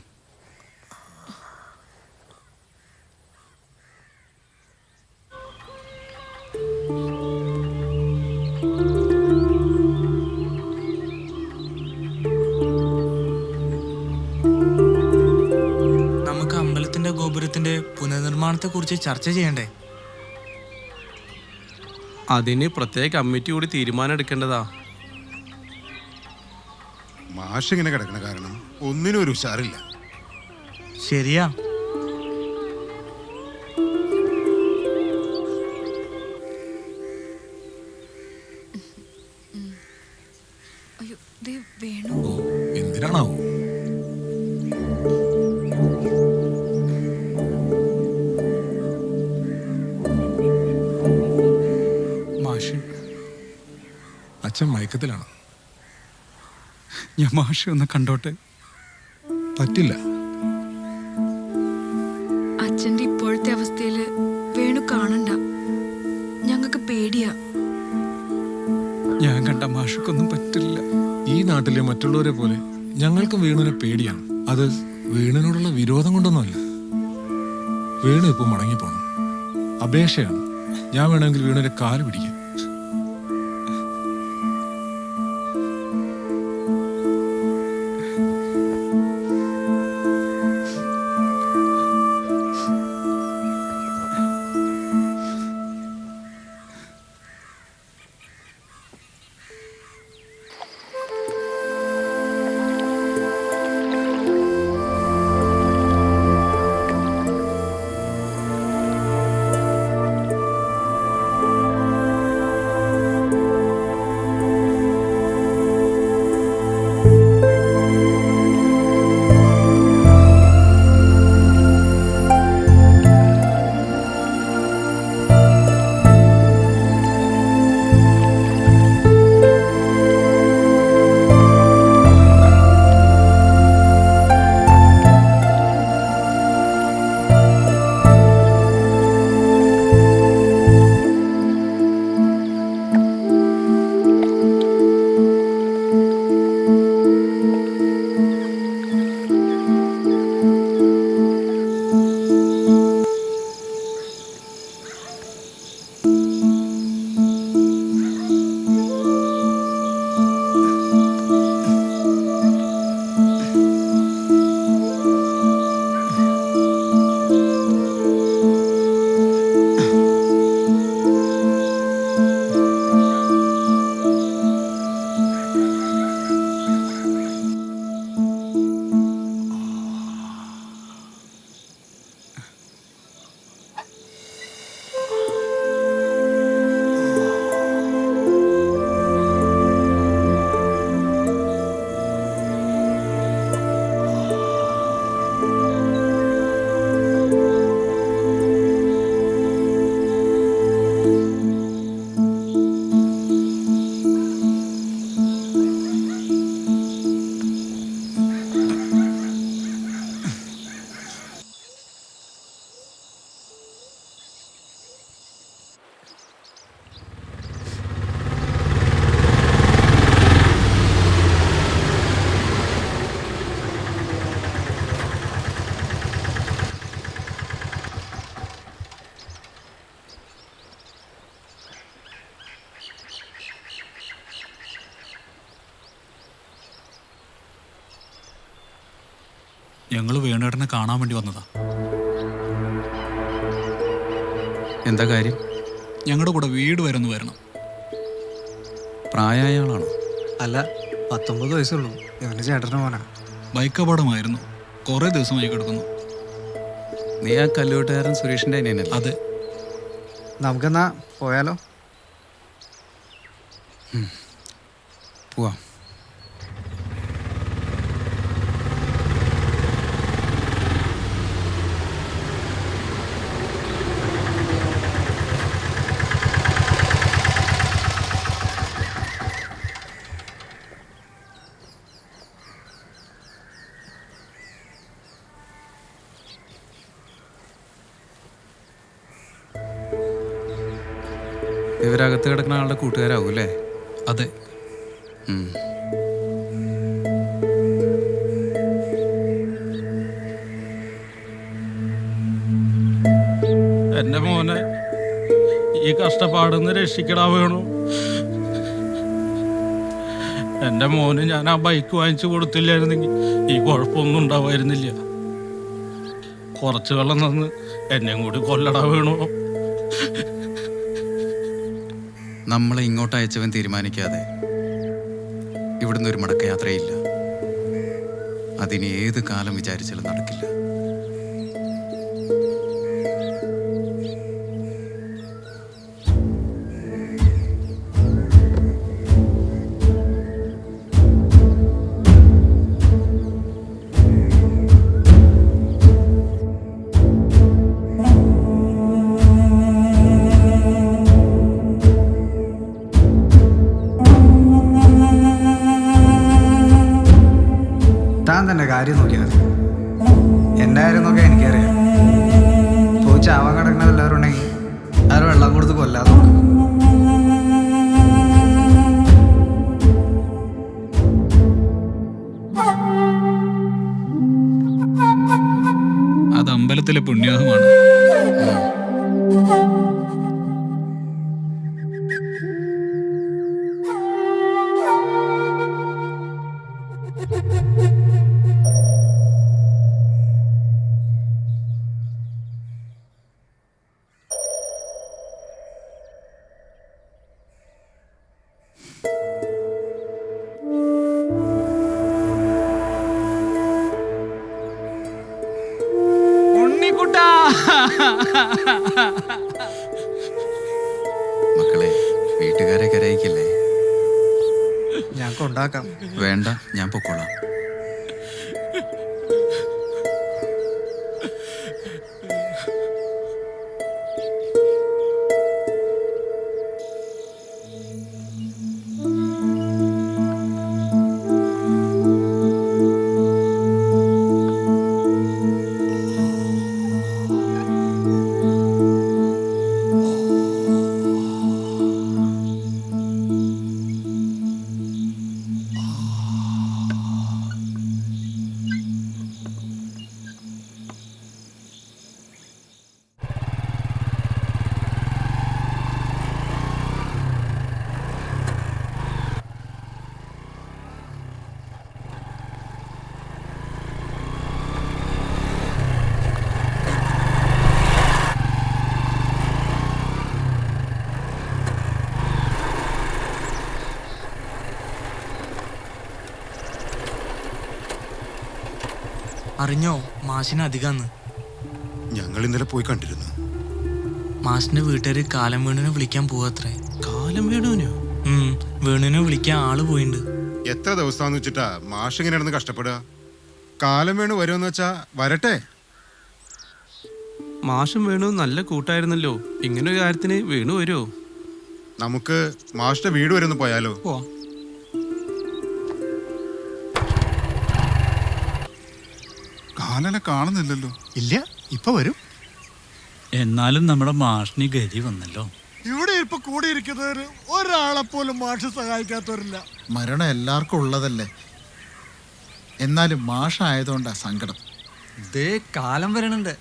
നമുക്ക് അമ്പലത്തിന്റെ ഗോപുരത്തിന്റെ പുനർനിർമ്മാണത്തെ കുറിച്ച് ചർച്ച ചെയ്യണ്ടേ? അതിന് പ്രത്യേക കമ്മിറ്റി കൂടി തീരുമാനം എടുക്കേണ്ടതാ. മാഷ് ഇങ്ങനെ കിടക്കണ കാരണം ഒന്നിനും ഒരു ഉഷാറില്ല. ശരിയാ. അച്ഛൻ മയക്കത്തിലാണ്. ഞാൻ മാഷെ ഒന്ന് കണ്ടോട്ടെ? പറ്റില്ല. അച്ഛന്റെ ഇപ്പോഴത്തെ അവസ്ഥയില് വേണു കാണണ്ട. ഞങ്ങൾക്ക് പേടിയാ. ഞാൻ കണ്ട മാഷക്കൊന്നും പറ്റില്ല. ഈ നാട്ടിലെ മറ്റുള്ളവരെ പോലെ ഞങ്ങൾക്കും വേണുവിനെ പേടിയാണ്. അത് വേണുവിനോടുള്ള വിരോധം കൊണ്ടൊന്നുമല്ല. വേണു ഇപ്പൊ മടങ്ങിപ്പോണം. അപേക്ഷയാണ്. ഞാൻ വേണമെങ്കിൽ വേണുവിന്റെ കാല് പിടിക്കാം. ഞങ്ങൾ വേണുവേട്ടനെ കാണാൻ വേണ്ടി വന്നതാ. എന്താ കാര്യം? ഞങ്ങളുടെ കൂടെ വീട് വരെ ഒന്ന് വരണം. പ്രായമായ ആളാണോ? അല്ല, 19 വയസ്സുള്ളൂ. ഇവന്റെ ചേട്ടൻ്റെ മോനാ. ബൈക്ക് അപകടമായിരുന്നു. കുറേ ദിവസമായി കിടക്കുന്നു. നീ ആ കല്ലുവെട്ടുകാരൻ സുരേഷിൻ്റെ അനിയനല്ലേ? അതെ. നമുക്കെന്നാ പോയാലോ? പോവാം. ഇവരകത്ത് കിടക്കുന്ന ആളുടെ കൂട്ടുകാരാവും അല്ലേ? അതെ. എൻ്റെ മോനെ ഈ കഷ്ടപ്പാടുന്ന് രക്ഷിക്കടാ വേണു. എൻ്റെ മോന് ഞാൻ ആ ബൈക്ക് വാങ്ങിച്ചു കൊടുത്തില്ലായിരുന്നെങ്കിൽ ഈ കുഴപ്പമൊന്നും ഉണ്ടാവായിരുന്നില്ല. കുറച്ച് വെള്ളം തന്ന് എന്നെയും കൂടി കൊല്ലടാ വേണു. നമ്മളെ ഇങ്ങോട്ട് അയച്ചവൻ തീരുമാനിക്കാതെ ഇവിടുന്ന് ഒരു മടക്കയാത്രയില്ല. അതിന് ഏത് കാലം വിചാരിച്ചാലും നടക്കില്ല. കാര്യം നോക്കിയാൽ മതി. എൻ്റെ കാര്യം നോക്കിയാൽ എനിക്കറിയാം. പോയി ചാവാൻ കിടക്കുന്ന എല്ലാവരും ഉണ്ടെങ്കിൽ അവർ വെള്ളം കൊടുത്ത് കൊല്ലാതെ നോക്ക്. അത് അമ്പലത്തിലെ പുണ്യാഹമാണ്. മക്കളെ, വീട്ടുകാരെ കരയിക്കില്ലേ? ഞാൻ കൊണ്ടാക്കാം. വേണ്ട, ഞാൻ പൊക്കോളാം. അറിഞ്ഞോ മാഷിന് അധികാന്ന്? ഞങ്ങൾ ഇന്നലെ പോയി കണ്ടിരുന്നു. മാഷിന്റെ വീട്ടുകാര് കാലം വേണുവിനെ വിളിക്കാൻ പോവാത്രേ. കാലം വേണുവിനോ? വേണുവിനെ വിളിക്കാൻ ആള് പോയിണ്ട്. എത്ര ദിവസമാന്ന് വെച്ചിട്ടാ മാഷ് ഇങ്ങനെ നടന്ന് കഷ്ടപ്പെടുക? കാലം വേണു വരുമെന്ന് വെച്ചാ വരട്ടെ. മാഷും വേണു നല്ല കൂട്ടായിരുന്നല്ലോ. ഇങ്ങനെ ഒരു കാര്യത്തിന് വേണു വരുമോ? നമുക്ക് മാഷിന്റെ വീട് വരെ ഒന്ന് പോയാലോ? കാലനെ കാണുന്നില്ലല്ലോ. ഇല്ല, ഇപ്പൊ വരും. എന്നാലും നമ്മുടെ മാഷിന് ഗതി വന്നല്ലോ. ഇവിടെ ഇപ്പൊ കൂടിയിരിക്കുന്നവര് ഒരാളെ പോലും മാഷ് സഹായിക്കാത്തവരില്ല. മരണം എല്ലാവർക്കും ഉള്ളതല്ലേ. എന്നാലും മാഷായതുകൊണ്ടാ സങ്കടം. ദേ കാലം വരണുണ്ട്.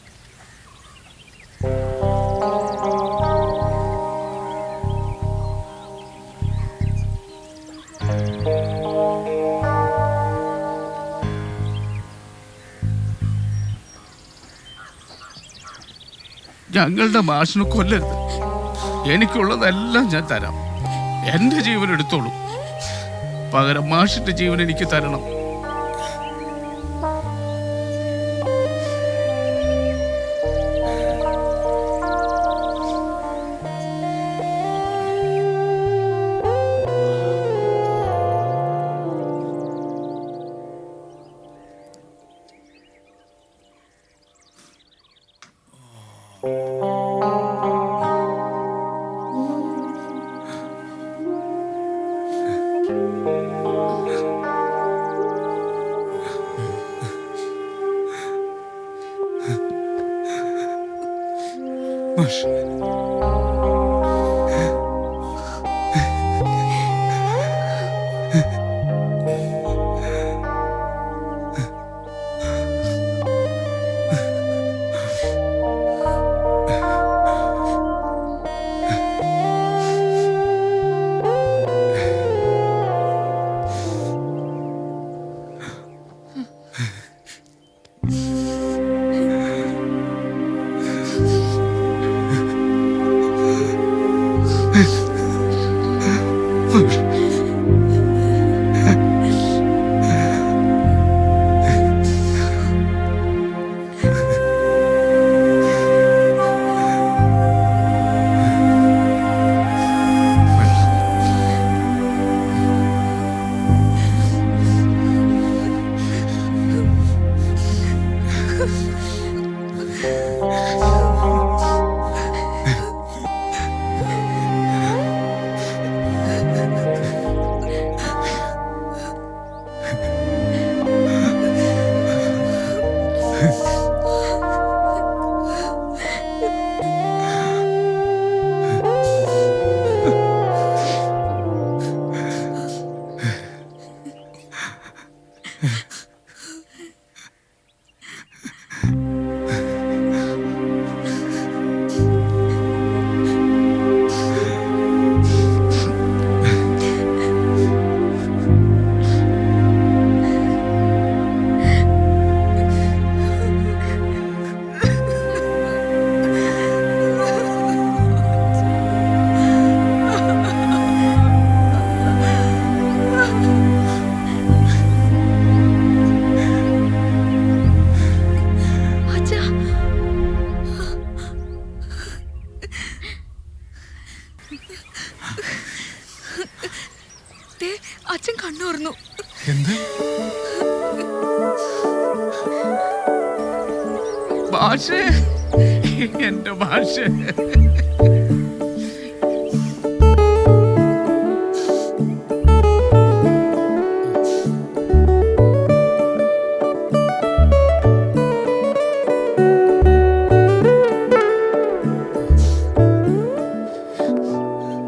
ഞങ്ങളുടെ മാഷിനെ കൊല്ലരുത്. എനിക്കുള്ളതെല്ലാം ഞാൻ തരാം. എൻ്റെ ജീവൻ എടുത്തോളൂ. പകരം മാഷിന്റെ ജീവൻ എനിക്ക് തരണം. ദേ, അച്ഛൻ കണ്ണുറന്നു. എന്ത് ഭാഷേ, എന്റെ ഭാഷ.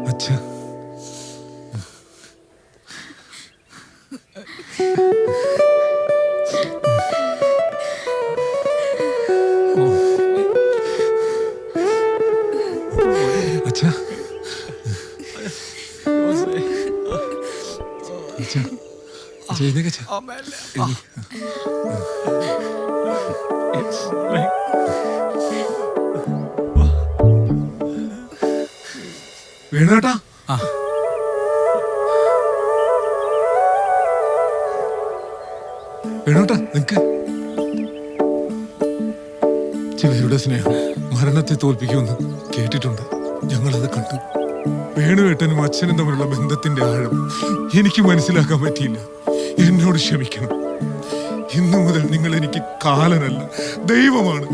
അച്ഛാ അച്ഛാ അച്ഛാ ചെയ്തേക്ക വേണേട്ടാ. വേണോട്ടാ നിക്ക്. ചിലരുടെ സ്നേഹം മരണത്തെ തോൽപ്പിക്കുമെന്ന് കേട്ടിട്ടുണ്ട്. ഞങ്ങളത് കണ്ടു. വേണുവേട്ടനും അച്ഛനും തമ്മിലുള്ള ബന്ധത്തിന്റെ ആഴം എനിക്ക് മനസ്സിലാക്കാൻ പറ്റിയില്ല. എന്നോട് ക്ഷമിക്കണം. ഇന്നു മുതൽ നിങ്ങൾ എനിക്ക് കാലനല്ല, ദൈവമാണ്.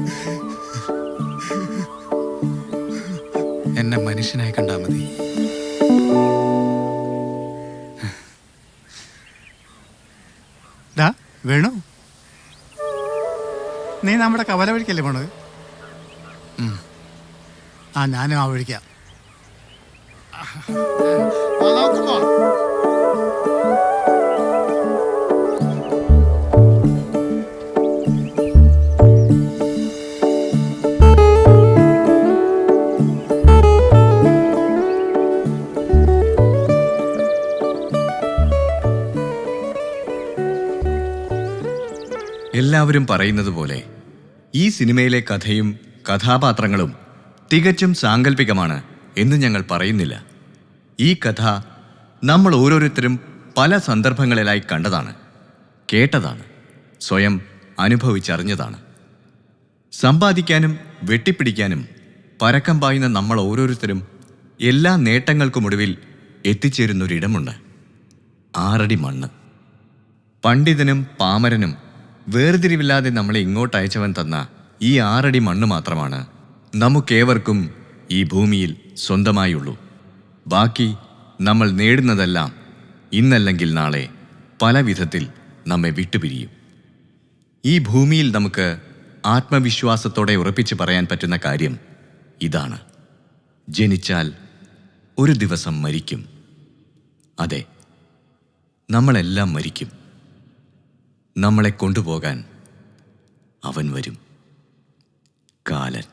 എന്നെ മനുഷ്യനായി കണ്ടാൽ മതി. വേണു, നീ നമ്മുടെ കവല വഴിക്കല്ലേ പോണത്? ആ, ഞാനും ആ വഴിക്കാം. എല്ലാവരും പറയുന്നത് പോലെ ഈ സിനിമയിലെ കഥയും കഥാപാത്രങ്ങളും തികച്ചും സാങ്കല്പികമാണ് എന്ന് ഞങ്ങൾ പറയുന്നില്ല. ഈ കഥ നമ്മൾ ഓരോരുത്തരും പല സന്ദർഭങ്ങളിലായി കണ്ടതാണ്, കേട്ടതാണ്, സ്വയം അനുഭവിച്ചറിഞ്ഞതാണ്. സമ്പാദിക്കാനും വെട്ടിപ്പിടിക്കാനും പരക്കം പായുന്ന നമ്മൾ ഓരോരുത്തരും എല്ലാ നേട്ടങ്ങൾക്കുമൊടുവിൽ എത്തിച്ചേരുന്നൊരിടമുണ്ട്, 6 അടി മണ്ണ്. പണ്ഡിതനും പാമരനും വേർതിരിവില്ലാതെ നമ്മളെ ഇങ്ങോട്ട് അയച്ചവൻ തന്ന ഈ 6 അടി മണ്ണ് മാത്രമാണ് നമുക്കേവർക്കും ഈ ഭൂമിയിൽ സ്വന്തമായുള്ളൂ. ബാക്കി നമ്മൾ നേടുന്നതെല്ലാം ഇന്നല്ലെങ്കിൽ നാളെ പല വിധത്തിൽ നമ്മെ വിട്ടുപിരിയും. ഈ ഭൂമിയിൽ നമുക്ക് ആത്മവിശ്വാസത്തോടെ ഉറപ്പിച്ച് പറയാൻ പറ്റുന്ന കാര്യം ഇതാണ്: ജനിച്ചാൽ ഒരു ദിവസം മരിക്കും. അതെ, നമ്മളെല്ലാം മരിക്കും. നമ്മളെ കൊണ്ടുപോകാൻ അവൻ വരും, കാലൻ.